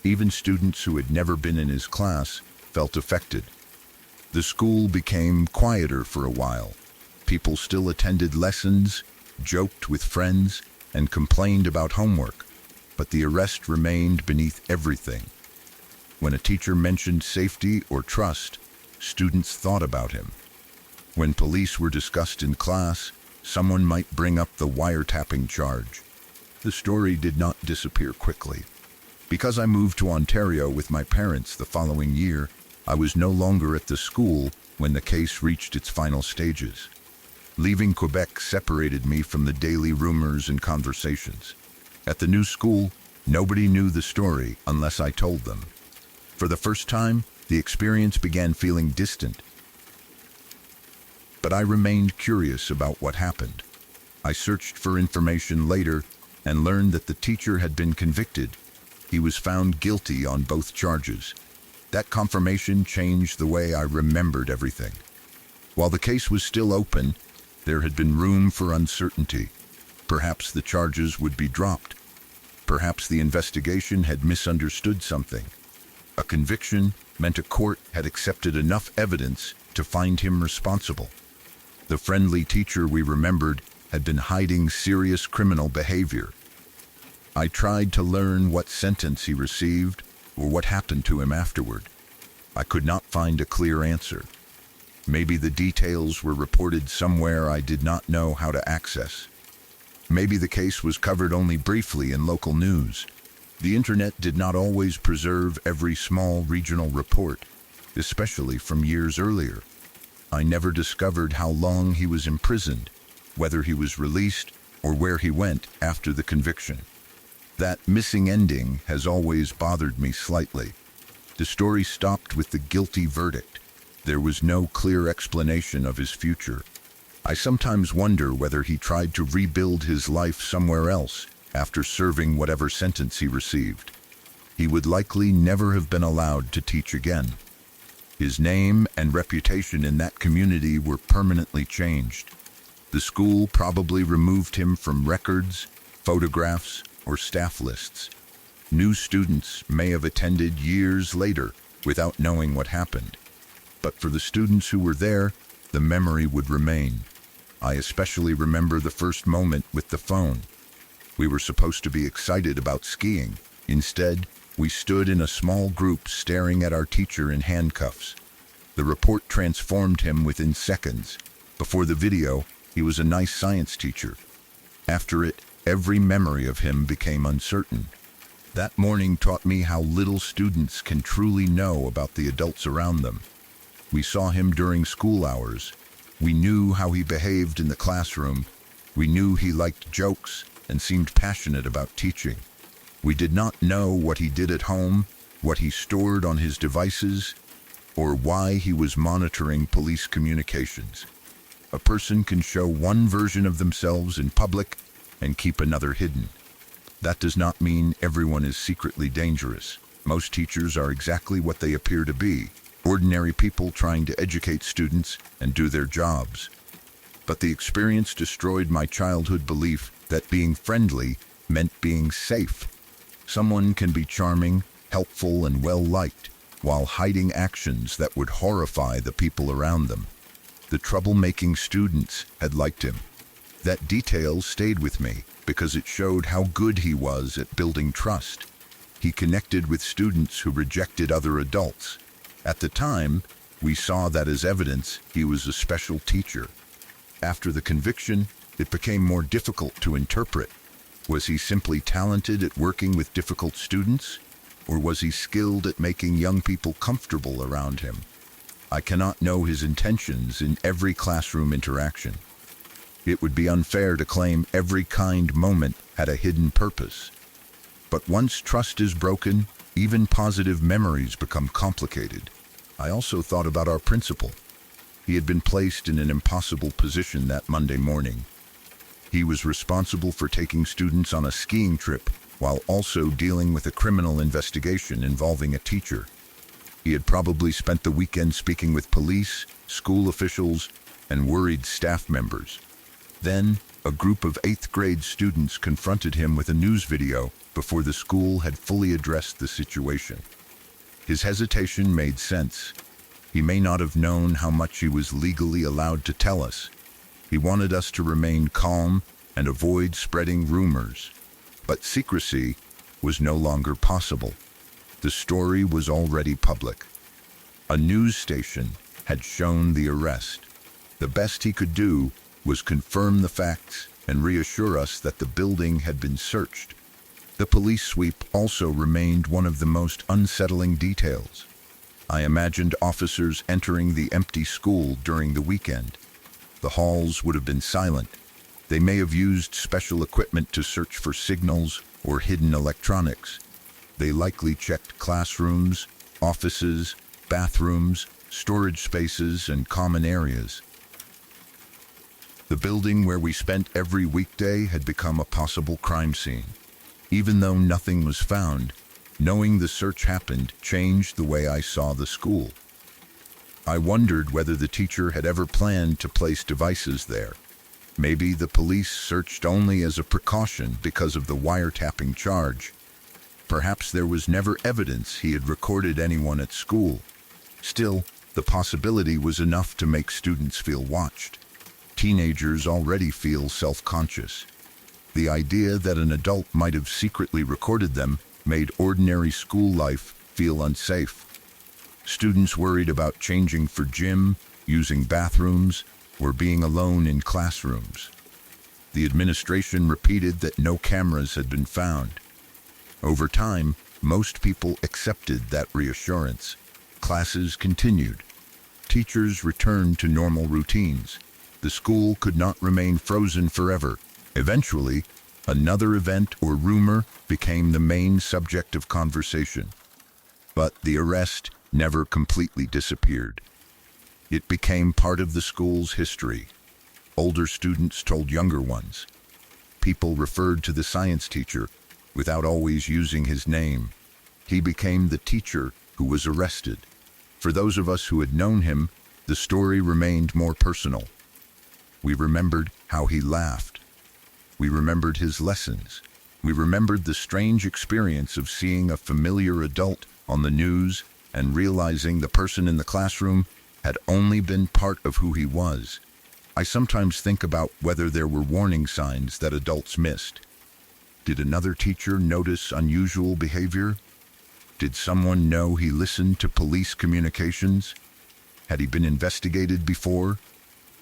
Even students who had never been in his class felt affected. The school became quieter for a while. People still attended lessons, joked with friends, and complained about homework, but the arrest remained beneath everything. When a teacher mentioned safety or trust, students thought about him. When police were discussed in class, someone might bring up the wiretapping charge. The story did not disappear quickly. Because I moved to Ontario with my parents the following year, I was no longer at the school when the case reached its final stages. Leaving Quebec separated me from the daily rumors and conversations. At the new school, nobody knew the story unless I told them. For the first time, the experience began feeling distant. But I remained curious about what happened. I searched for information later and learned that the teacher had been convicted. He was found guilty on both charges. That confirmation changed the way I remembered everything. While the case was still open, there had been room for uncertainty. Perhaps the charges would be dropped. Perhaps the investigation had misunderstood something. A conviction meant a court had accepted enough evidence to find him responsible. The friendly teacher we remembered had been hiding serious criminal behavior. I tried to learn what sentence he received or what happened to him afterward. I could not find a clear answer. Maybe the details were reported somewhere I did not know how to access. Maybe the case was covered only briefly in local news. The internet did not always preserve every small regional report, especially from years earlier. I never discovered how long he was imprisoned, whether he was released, or where he went after the conviction. That missing ending has always bothered me slightly. The story stopped with the guilty verdict. There was no clear explanation of his future. I sometimes wonder whether he tried to rebuild his life somewhere else after serving whatever sentence he received. He would likely never have been allowed to teach again. His name and reputation in that community were permanently changed. The school probably removed him from records, photographs, or staff lists. New students may have attended years later without knowing what happened. But for the students who were there, the memory would remain. I especially remember the first moment with the phone. We were supposed to be excited about skiing. Instead, we stood in a small group staring at our teacher in handcuffs. The report transformed him within seconds. Before the video, he was a nice science teacher. After it, every memory of him became uncertain. That morning taught me how little students can truly know about the adults around them. We saw him during school hours. We knew how he behaved in the classroom. We knew he liked jokes and seemed passionate about teaching. We did not know what he did at home, what he stored on his devices, or why he was monitoring police communications. A person can show one version of themselves in public and keep another hidden. That does not mean everyone is secretly dangerous. Most teachers are exactly what they appear to be, ordinary people trying to educate students and do their jobs. But the experience destroyed my childhood belief that being friendly meant being safe. Someone can be charming, helpful, and well-liked, while hiding actions that would horrify the people around them. The troublemaking students had liked him. That detail stayed with me because it showed how good he was at building trust. He connected with students who rejected other adults. At the time, we saw that as evidence he was a special teacher. After the conviction, it became more difficult to interpret. Was he simply talented at working with difficult students, or was he skilled at making young people comfortable around him? I cannot know his intentions in every classroom interaction. It would be unfair to claim every kind moment had a hidden purpose. But once trust is broken, even positive memories become complicated. I also thought about our principal. He had been placed in an impossible position that Monday morning. He was responsible for taking students on a skiing trip while also dealing with a criminal investigation involving a teacher. He had probably spent the weekend speaking with police, school officials, and worried staff members. Then, a group of 8th grade students confronted him with a news video before the school had fully addressed the situation. His hesitation made sense. He may not have known how much he was legally allowed to tell us. He wanted us to remain calm and avoid spreading rumors. But secrecy was no longer possible. The story was already public. A news station had shown the arrest. The best he could do was confirm the facts and reassure us that the building had been searched. The police sweep also remained one of the most unsettling details. I imagined officers entering the empty school during the weekend. The halls would have been silent. They may have used special equipment to search for signals or hidden electronics. They likely checked classrooms, offices, bathrooms, storage spaces, and common areas. The building where we spent every weekday had become a possible crime scene. Even though nothing was found, knowing the search happened changed the way I saw the school. I wondered whether the teacher had ever planned to place devices there. Maybe the police searched only as a precaution because of the wiretapping charge. Perhaps there was never evidence he had recorded anyone at school. Still, the possibility was enough to make students feel watched. Teenagers already feel self-conscious. The idea that an adult might have secretly recorded them made ordinary school life feel unsafe. Students worried about changing for gym, using bathrooms, or being alone in classrooms. The administration repeated that no cameras had been found. Over time, most people accepted that reassurance. Classes continued. Teachers returned to normal routines. The school could not remain frozen forever. Eventually, another event or rumor became the main subject of conversation. But the arrest never completely disappeared. It became part of the school's history. Older students told younger ones. People referred to the science teacher without always using his name. He became the teacher who was arrested. For those of us who had known him, the story remained more personal. We remembered how he laughed. We remembered his lessons. We remembered the strange experience of seeing a familiar adult on the news and realizing the person in the classroom had only been part of who he was. I sometimes think about whether there were warning signs that adults missed. Did another teacher notice unusual behavior? Did someone know he listened to police communications? Had he been investigated before?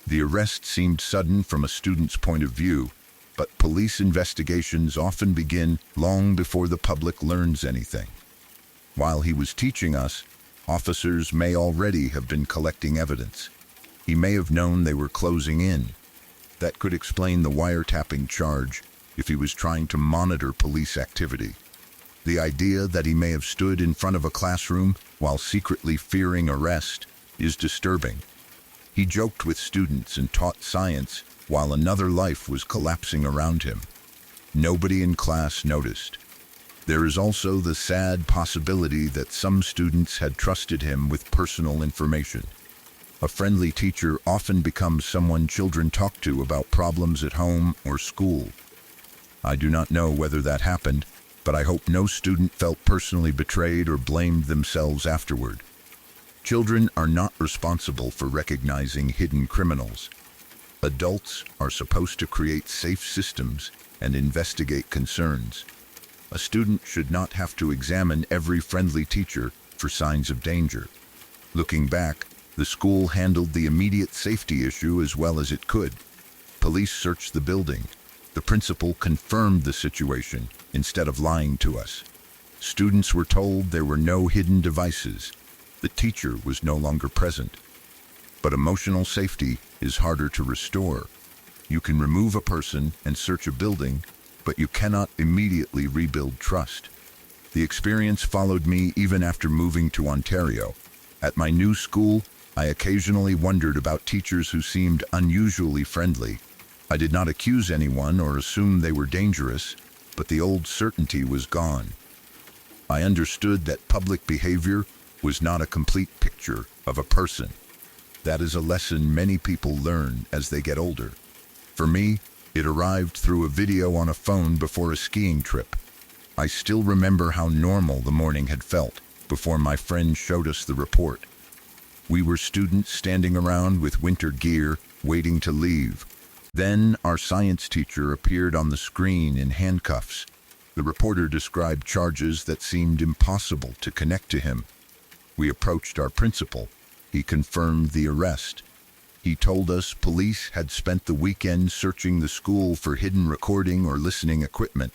The arrest seemed sudden from a student's point of view, but police investigations often begin long before the public learns anything. While he was teaching us, officers may already have been collecting evidence. He may have known they were closing in. That could explain the wiretapping charge if he was trying to monitor police activity. The idea that he may have stood in front of a classroom while secretly fearing arrest is disturbing. He joked with students and taught science while another life was collapsing around him. Nobody in class noticed. There is also the sad possibility that some students had trusted him with personal information. A friendly teacher often becomes someone children talk to about problems at home or school. I do not know whether that happened, but I hope no student felt personally betrayed or blamed themselves afterward. Children are not responsible for recognizing hidden criminals. Adults are supposed to create safe systems and investigate concerns. A student should not have to examine every friendly teacher for signs of danger. Looking back, the school handled the immediate safety issue as well as it could. Police searched the building. The principal confirmed the situation instead of lying to us. Students were told there were no hidden devices. The teacher was no longer present. But emotional safety is harder to restore. You can remove a person and search a building, but you cannot immediately rebuild trust. The experience followed me even after moving to Ontario. At my new school, I occasionally wondered about teachers who seemed unusually friendly. I did not accuse anyone or assume they were dangerous, but the old certainty was gone. I understood that public behavior was not a complete picture of a person. That is a lesson many people learn as they get older. For me, it arrived through a video on a phone before a skiing trip. I still remember how normal the morning had felt before my friend showed us the report. We were students standing around with winter gear, waiting to leave. Then our science teacher appeared on the screen in handcuffs. The reporter described charges that seemed impossible to connect to him. We approached our principal. He confirmed the arrest. He told us police had spent the weekend searching the school for hidden recording or listening equipment.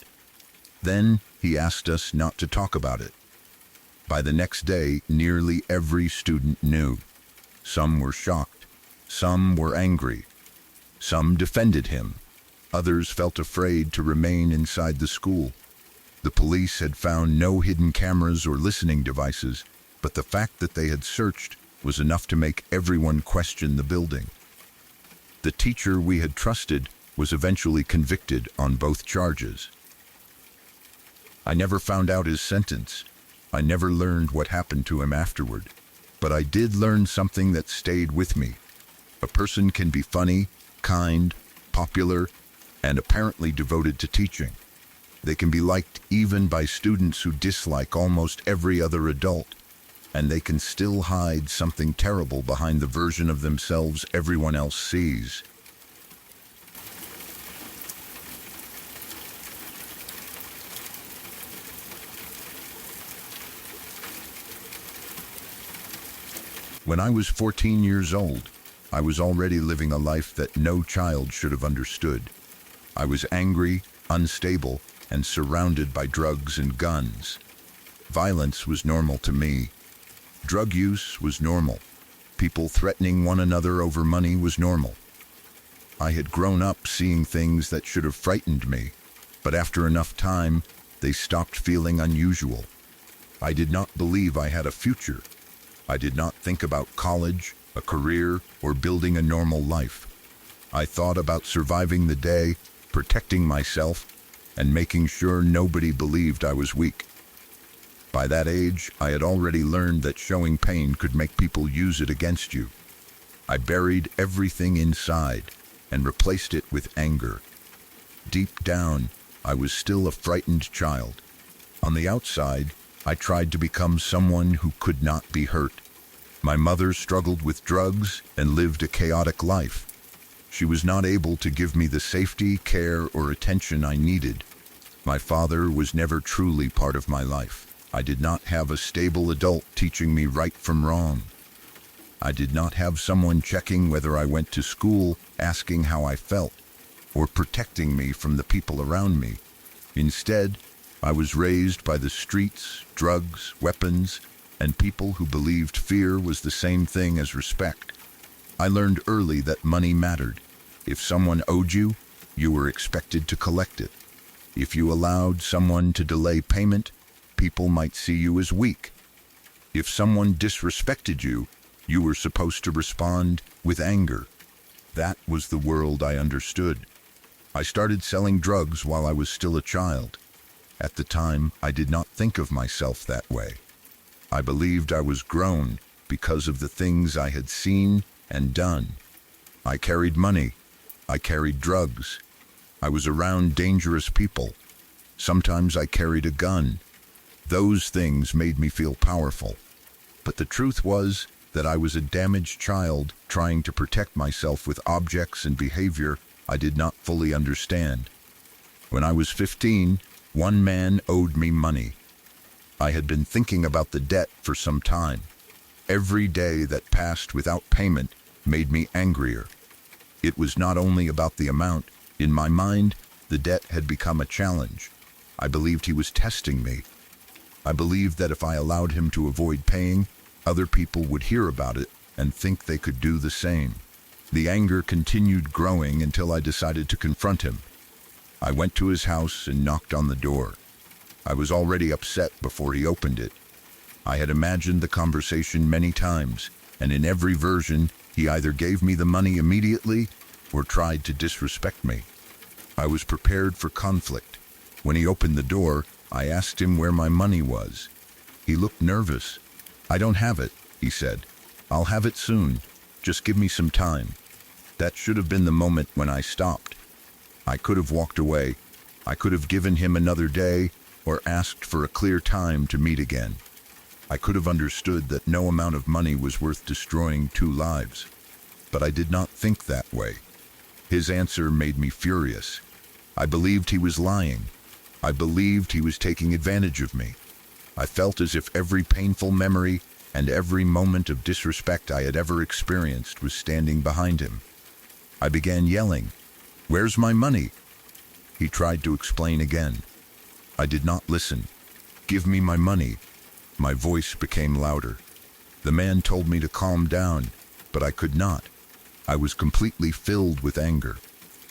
Then he asked us not to talk about it. By the next day, nearly every student knew. Some were shocked. Some were angry. Some defended him. Others felt afraid to remain inside the school. The police had found no hidden cameras or listening devices, but the fact that they had searched was enough to make everyone question the building. The teacher we had trusted was eventually convicted on both charges. I never found out his sentence. I never learned what happened to him afterward. But I did learn something that stayed with me. A person can be funny, kind, popular, and apparently devoted to teaching. They can be liked even by students who dislike almost every other adult, and they can still hide something terrible behind the version of themselves everyone else sees. When I was 14 years old, I was already living a life that no child should have understood. I was angry, unstable, and surrounded by drugs and guns. Violence was normal to me. Drug use was normal. People threatening one another over money was normal. I had grown up seeing things that should have frightened me, but after enough time, they stopped feeling unusual. I did not believe I had a future. I did not think about college, a career, or building a normal life. I thought about surviving the day, protecting myself, and making sure nobody believed I was weak. By that age, I had already learned that showing pain could make people use it against you. I buried everything inside and replaced it with anger. Deep down, I was still a frightened child. On the outside, I tried to become someone who could not be hurt. My mother struggled with drugs and lived a chaotic life. She was not able to give me the safety, care, or attention I needed. My father was never truly part of my life. I did not have a stable adult teaching me right from wrong. I did not have someone checking whether I went to school, asking how I felt, or protecting me from the people around me. Instead, I was raised by the streets, drugs, weapons, and people who believed fear was the same thing as respect. I learned early that money mattered. If someone owed you, you were expected to collect it. If you allowed someone to delay payment, people might see you as weak. If someone disrespected you, you were supposed to respond with anger. That was the world I understood. I started selling drugs while I was still a child. At the time, I did not think of myself that way. I believed I was grown because of the things I had seen and done. I carried money. I carried drugs. I was around dangerous people. Sometimes I carried a gun. Those things made me feel powerful. But the truth was that I was a damaged child trying to protect myself with objects and behavior I did not fully understand. When I was 15, one man owed me money. I had been thinking about the debt for some time. Every day that passed without payment made me angrier. It was not only about the amount. In my mind, the debt had become a challenge. I believed he was testing me. I believed that if I allowed him to avoid paying, other people would hear about it and think they could do the same. The anger continued growing until I decided to confront him. I went to his house and knocked on the door. I was already upset before he opened it. I had imagined the conversation many times, and in every version, he either gave me the money immediately or tried to disrespect me. I was prepared for conflict. When he opened the door, I asked him where my money was. He looked nervous. "I don't have it," he said. "I'll have it soon. Just give me some time." That should have been the moment when I stopped. I could have walked away. I could have given him another day or asked for a clear time to meet again. I could have understood that no amount of money was worth destroying 2 lives. But I did not think that way. His answer made me furious. I believed he was lying. I believed he was taking advantage of me. I felt as if every painful memory and every moment of disrespect I had ever experienced was standing behind him. I began yelling, "Where's my money?" He tried to explain again. I did not listen. "Give me my money." My voice became louder. The man told me to calm down, but I could not. I was completely filled with anger.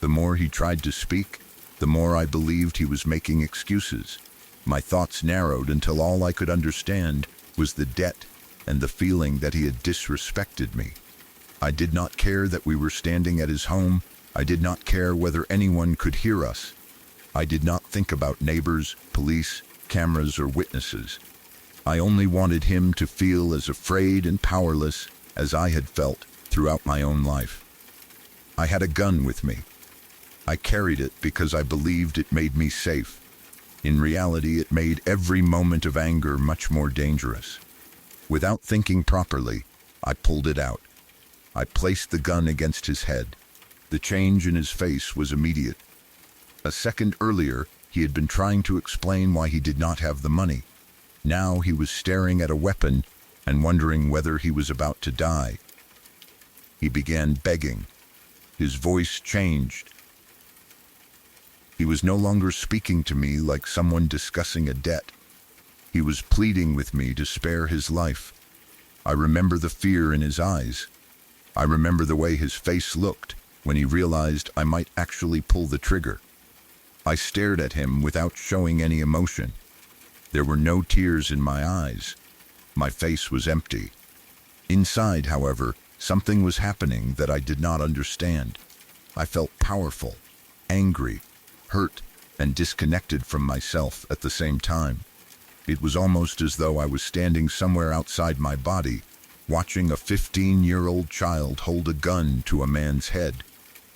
The more he tried to speak, the more I believed he was making excuses. My thoughts narrowed until all I could understand was the debt and the feeling that he had disrespected me. I did not care that we were standing at his home. I did not care whether anyone could hear us. I did not think about neighbors, police, cameras, or witnesses. I only wanted him to feel as afraid and powerless as I had felt throughout my own life. I had a gun with me. I carried it because I believed it made me safe. In reality, it made every moment of anger much more dangerous. Without thinking properly, I pulled it out. I placed the gun against his head. The change in his face was immediate. A second earlier, he had been trying to explain why he did not have the money. Now he was staring at a weapon and wondering whether he was about to die. He began begging. His voice changed. He was no longer speaking to me like someone discussing a debt. He was pleading with me to spare his life. I remember the fear in his eyes. I remember the way his face looked when he realized I might actually pull the trigger. I stared at him without showing any emotion. There were no tears in my eyes. My face was empty. Inside, however, something was happening that I did not understand. I felt powerful, angry, hurt, and disconnected from myself at the same time. It was almost as though I was standing somewhere outside my body, watching a 15-year-old child hold a gun to a man's head.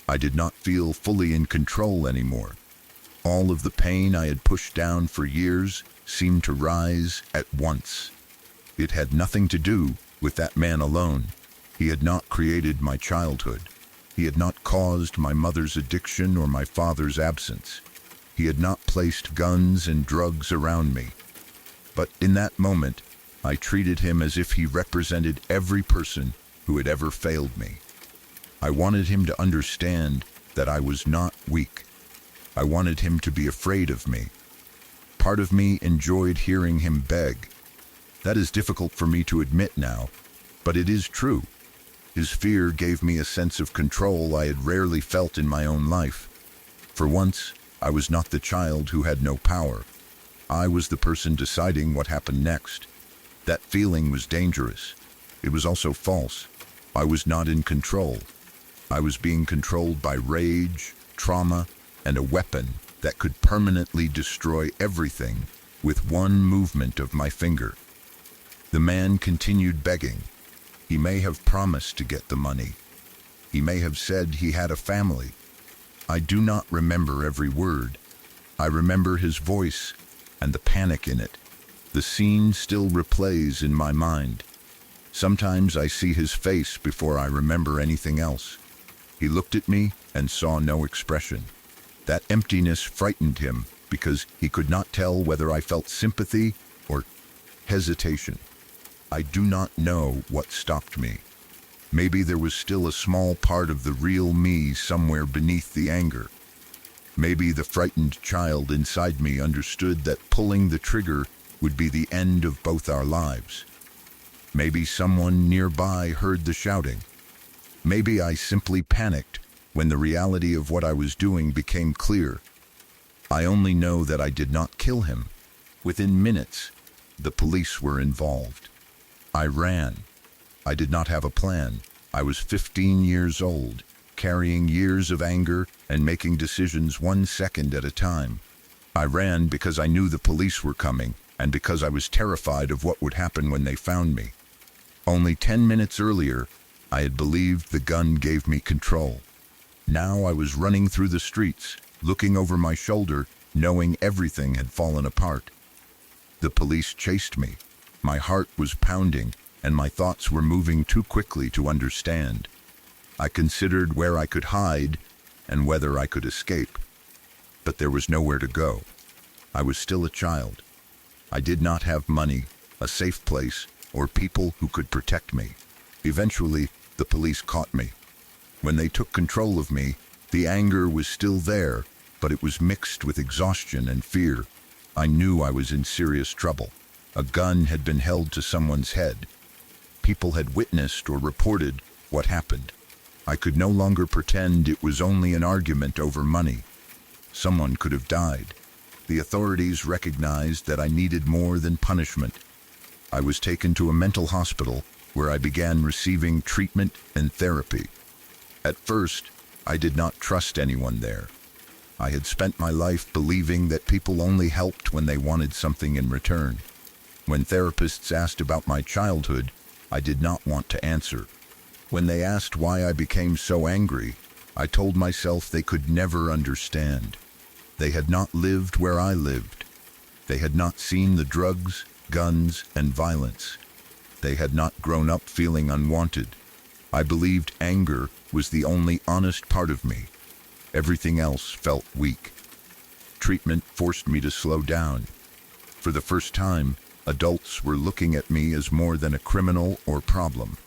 I did not feel fully in control anymore. All of the pain I had pushed down for years seemed to rise at once. It had nothing to do with that man alone. He had not created my childhood. He had not caused my mother's addiction or my father's absence. He had not placed guns and drugs around me. But in that moment, I treated him as if he represented every person who had ever failed me. I wanted him to understand that I was not weak. I wanted him to be afraid of me. Part of me enjoyed hearing him beg. That is difficult for me to admit now, but it is true. His fear gave me a sense of control I had rarely felt in my own life. For once, I was not the child who had no power. I was the person deciding what happened next. That feeling was dangerous. It was also false. I was not in control. I was being controlled by rage, trauma, and a weapon that could permanently destroy everything with one movement of my finger. The man continued begging. He may have promised to get the money. He may have said he had a family. I do not remember every word. I remember his voice and the panic in it. The scene still replays in my mind. Sometimes I see his face before I remember anything else. He looked at me and saw no expression. That emptiness frightened him because he could not tell whether I felt sympathy or hesitation. I do not know what stopped me. Maybe there was still a small part of the real me somewhere beneath the anger. Maybe the frightened child inside me understood that pulling the trigger would be the end of both our lives. Maybe someone nearby heard the shouting. Maybe I simply panicked when the reality of what I was doing became clear. I only know that I did not kill him. Within minutes, The police were involved. I ran. I did not have a plan. I was 15 years old, carrying years of anger and making decisions 1 second at a time. I ran because I knew the police were coming and because I was terrified of what would happen when they found me. Only 10 minutes earlier, I had believed the gun gave me control. Now I was running through the streets, looking over my shoulder, knowing everything had fallen apart. The police chased me. My heart was pounding, and my thoughts were moving too quickly to understand. I considered where I could hide and whether I could escape. But there was nowhere to go. I was still a child. I did not have money, a safe place, or people who could protect me. Eventually, the police caught me. When they took control of me, the anger was still there, but it was mixed with exhaustion and fear. I knew I was in serious trouble. A gun had been held to someone's head. People had witnessed or reported what happened. I could no longer pretend it was only an argument over money. Someone could have died. The authorities recognized that I needed more than punishment. I was taken to a mental hospital where I began receiving treatment and therapy. At first, I did not trust anyone there. I had spent my life believing that people only helped when they wanted something in return. When therapists asked about my childhood, I did not want to answer. When they asked why I became so angry, I told myself they could never understand. They had not lived where I lived. They had not seen the drugs, guns, and violence. They had not grown up feeling unwanted. I believed anger was the only honest part of me. Everything else felt weak. Treatment forced me to slow down. For the first time, adults were looking at me as more than a criminal or problem.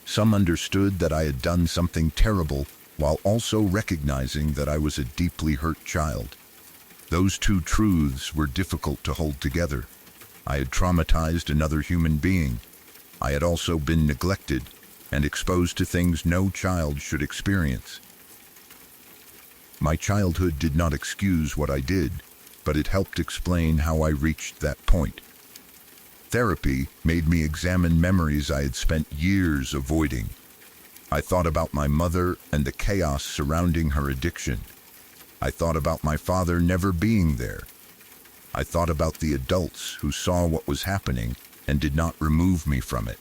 Some understood that I had done something terrible while also recognizing that I was a deeply hurt child. Those two truths were difficult to hold together. I had traumatized another human being. I had also been neglected and exposed to things no child should experience. My childhood did not excuse what I did, but it helped explain how I reached that point. Therapy made me examine memories I had spent years avoiding. I thought about my mother and the chaos surrounding her addiction. I thought about my father never being there. I thought about the adults who saw what was happening and did not remove me from it.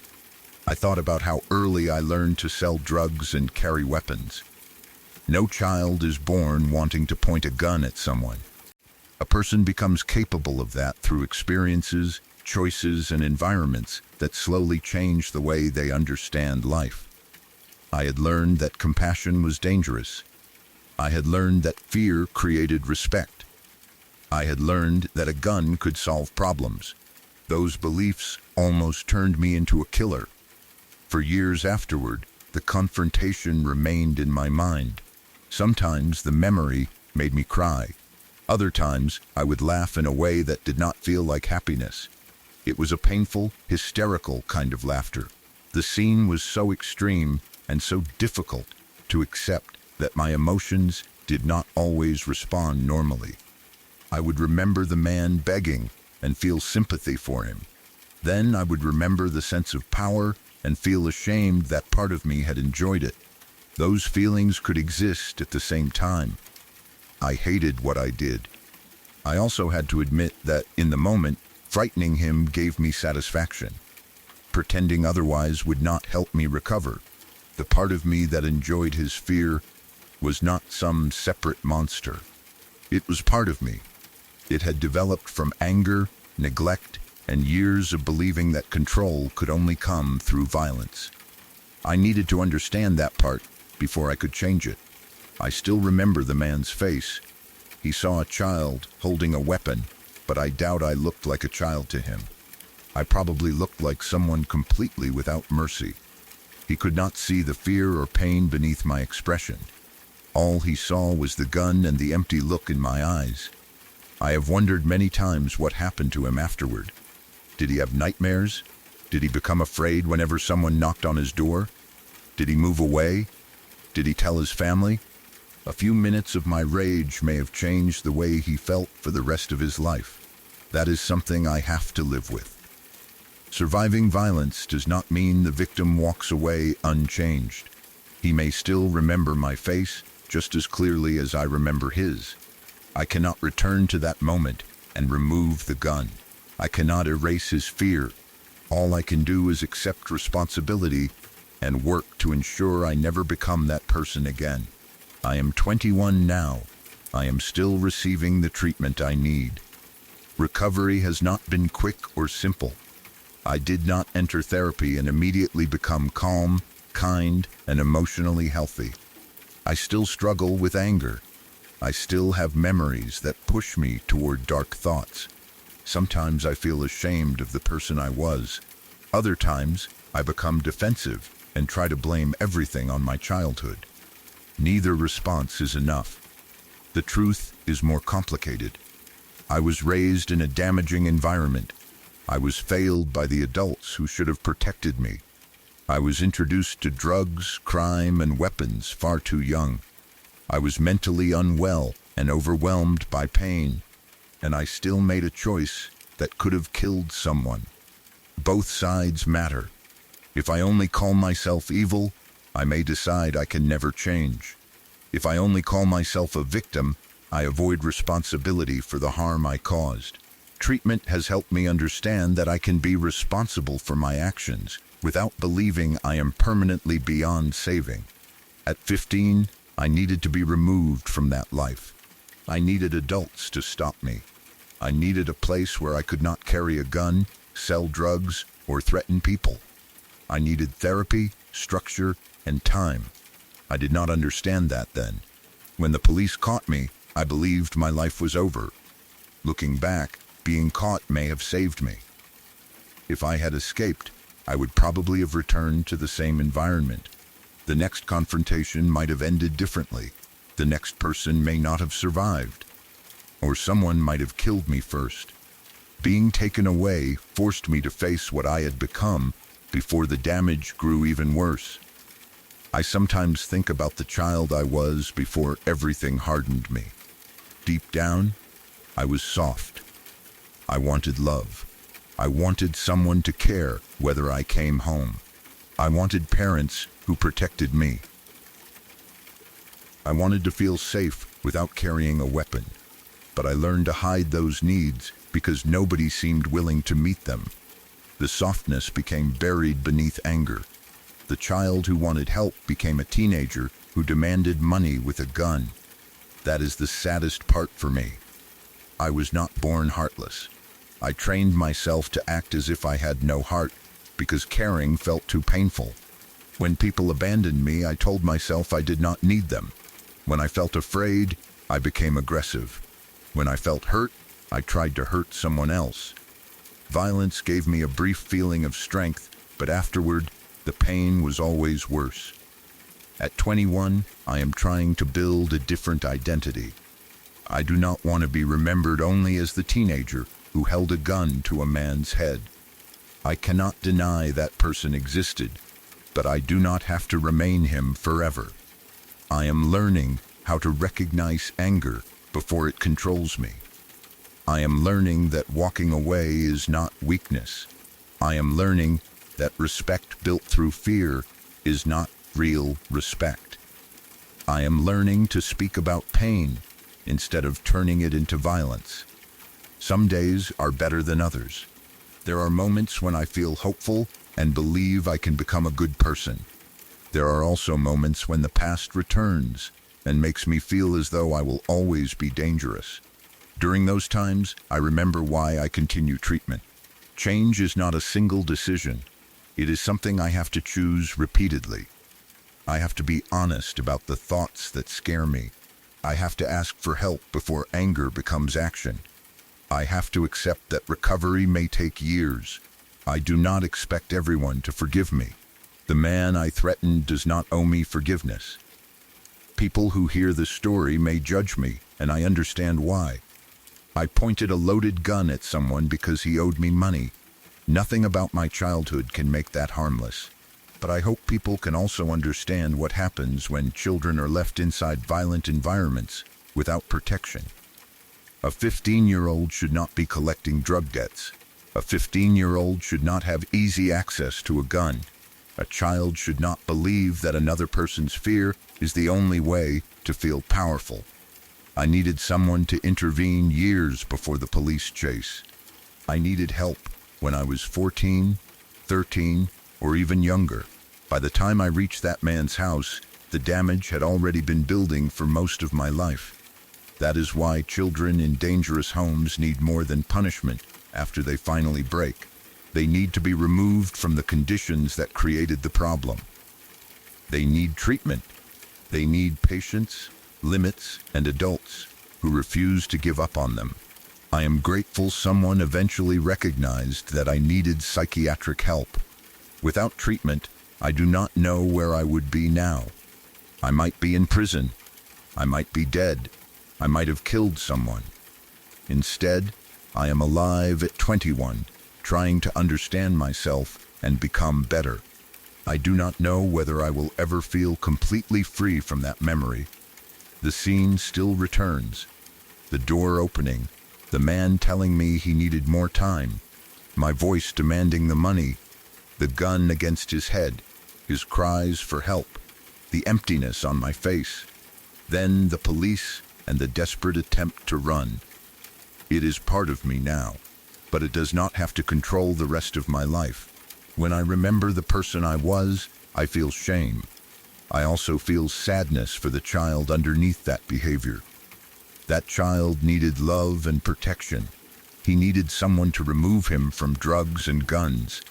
I thought about how early I learned to sell drugs and carry weapons. No child is born wanting to point a gun at someone. A person becomes capable of that through experiences, choices, and environments that slowly change the way they understand life. I had learned that compassion was dangerous. I had learned that fear created respect. I had learned that a gun could solve problems. Those beliefs almost turned me into a killer. For years afterward, the confrontation remained in my mind. Sometimes the memory made me cry. Other times, I would laugh in a way that did not feel like happiness. It was a painful, hysterical kind of laughter. The scene was so extreme and so difficult to accept that my emotions did not always respond normally. I would remember the man begging and feel sympathy for him. Then I would remember the sense of power and feel ashamed that part of me had enjoyed it. Those feelings could exist at the same time. I hated what I did. I also had to admit that, in the moment, frightening him gave me satisfaction. Pretending otherwise would not help me recover. The part of me that enjoyed his fear was not some separate monster. It was part of me. It had developed from anger, neglect, and years of believing that control could only come through violence. I needed to understand that part before I could change it. I still remember the man's face. He saw a child holding a weapon, but I doubt I looked like a child to him. I probably looked like someone completely without mercy. He could not see the fear or pain beneath my expression. All he saw was the gun and the empty look in my eyes. I have wondered many times what happened to him afterward. Did he have nightmares? Did he become afraid whenever someone knocked on his door? Did he move away? Did he tell his family? A few minutes of my rage may have changed the way he felt for the rest of his life. That is something I have to live with. Surviving violence does not mean the victim walks away unchanged. He may still remember my face just as clearly as I remember his. I cannot return to that moment and remove the gun. I cannot erase his fear. All I can do is accept responsibility and work to ensure I never become that person again. I am 21 now. I am still receiving the treatment I need. Recovery has not been quick or simple. I did not enter therapy and immediately become calm, kind, and emotionally healthy. I still struggle with anger. I still have memories that push me toward dark thoughts. Sometimes I feel ashamed of the person I was. Other times, I become defensive and try to blame everything on my childhood. Neither response is enough. The truth is more complicated. I was raised in a damaging environment. I was failed by the adults who should have protected me. I was introduced to drugs, crime, and weapons far too young. I was mentally unwell and overwhelmed by pain, and I still made a choice that could have killed someone. Both sides matter. If I only call myself evil, I may decide I can never change. If I only call myself a victim, I avoid responsibility for the harm I caused. Treatment has helped me understand that I can be responsible for my actions without believing I am permanently beyond saving. At 15, I needed to be removed from that life. I needed adults to stop me. I needed a place where I could not carry a gun, sell drugs, or threaten people. I needed therapy, structure, and time. I did not understand that then. When the police caught me, I believed my life was over. Looking back, being caught may have saved me. If I had escaped, I would probably have returned to the same environment. The next confrontation might have ended differently. The next person may not have survived. Or someone might have killed me first. Being taken away forced me to face what I had become before the damage grew even worse. I sometimes think about the child I was before everything hardened me. Deep down, I was soft. I wanted love. I wanted someone to care whether I came home. I wanted parents who protected me. I wanted to feel safe without carrying a weapon. But I learned to hide those needs because nobody seemed willing to meet them. The softness became buried beneath anger. The child who wanted help became a teenager who demanded money with a gun. That is the saddest part for me. I was not born heartless. I trained myself to act as if I had no heart because caring felt too painful. When people abandoned me, I told myself I did not need them. When I felt afraid, I became aggressive. When I felt hurt, I tried to hurt someone else. Violence gave me a brief feeling of strength, but afterward, the pain was always worse. At 21, I am trying to build a different identity. I do not want to be remembered only as the teenager who held a gun to a man's head. I cannot deny that person existed, but I do not have to remain him forever. I am learning how to recognize anger before it controls me. I am learning that walking away is not weakness. I am learning that respect built through fear is not real respect. I am learning to speak about pain instead of turning it into violence. Some days are better than others. There are moments when I feel hopeful and believe I can become a good person. There are also moments when the past returns and makes me feel as though I will always be dangerous. During those times, I remember why I continue treatment. Change is not a single decision. It is something I have to choose repeatedly. I have to be honest about the thoughts that scare me. I have to ask for help before anger becomes action. I have to accept that recovery may take years. I do not expect everyone to forgive me. The man I threatened does not owe me forgiveness. People who hear this story may judge me, and I understand why. I pointed a loaded gun at someone because he owed me money. Nothing about my childhood can make that harmless. But I hope people can also understand what happens when children are left inside violent environments without protection. A 15-year-old should not be collecting drug debts. A 15-year-old should not have easy access to a gun. A child should not believe that another person's fear is the only way to feel powerful. I needed someone to intervene years before the police chase. I needed help when I was 14, 13, or even younger. By the time I reached that man's house, the damage had already been building for most of my life. That is why children in dangerous homes need more than punishment after they finally break. They need to be removed from the conditions that created the problem. They need treatment. They need patience, limits, and adults who refuse to give up on them. I am grateful someone eventually recognized that I needed psychiatric help. Without treatment, I do not know where I would be now. I might be in prison. I might be dead. I might have killed someone. Instead, I am alive at 21, trying to understand myself and become better. I do not know whether I will ever feel completely free from that memory. The scene still returns. The door opening, the man telling me he needed more time, my voice demanding the money, the gun against his head, his cries for help, the emptiness on my face, then the police and the desperate attempt to run. It is part of me now, but it does not have to control the rest of my life. When I remember the person I was, I feel shame. I also feel sadness for the child underneath that behavior. That child needed love and protection. He needed someone to remove him from drugs and guns.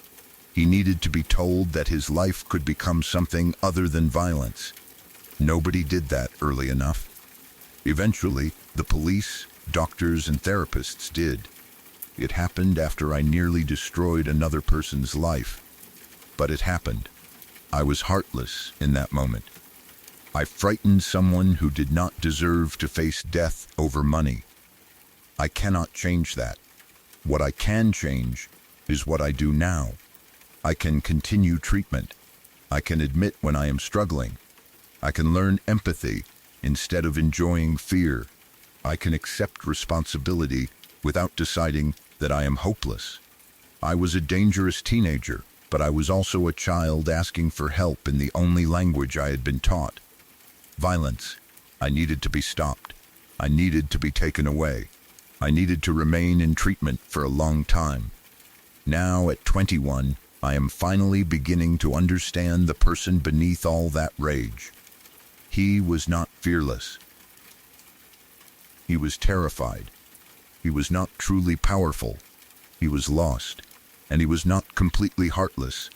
He needed to be told that his life could become something other than violence. Nobody did that early enough. Eventually, the police, doctors, and therapists did. It happened after I nearly destroyed another person's life. But it happened. I was heartless in that moment. I frightened someone who did not deserve to face death over money. I cannot change that. What I can change is what I do now. I can continue treatment. I can admit when I am struggling. I can learn empathy instead of enjoying fear. I can accept responsibility without deciding that I am hopeless. I was a dangerous teenager, but I was also a child asking for help in the only language I had been taught. Violence. I needed to be stopped. I needed to be taken away. I needed to remain in treatment for a long time. Now, at 21, I am finally beginning to understand the person beneath all that rage. He was not fearless. He was terrified. He was not truly powerful. He was lost, and he was not completely heartless.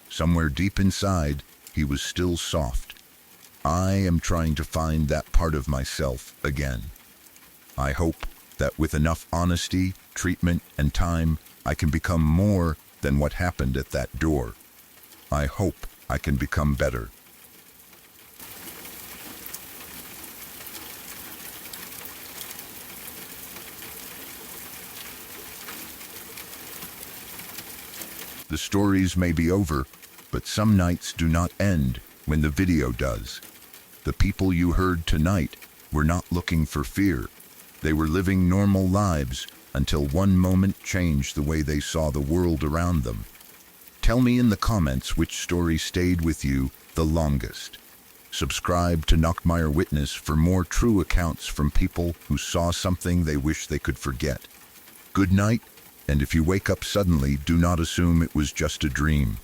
Somewhere deep inside, he was still soft. I am trying to find that part of myself again. I hope that with enough honesty, treatment, and time, I can become more than what happened at that door. I hope I can become better. The stories may be over, but some nights do not end when the video does. The people you heard tonight were not looking for fear. They were living normal lives until one moment changed the way they saw the world around them. Tell me in the comments which story stayed with you the longest. Subscribe to Nockmeyer Witness for more true accounts from people who saw something they wish they could forget. Good night, and if you wake up suddenly, do not assume it was just a dream.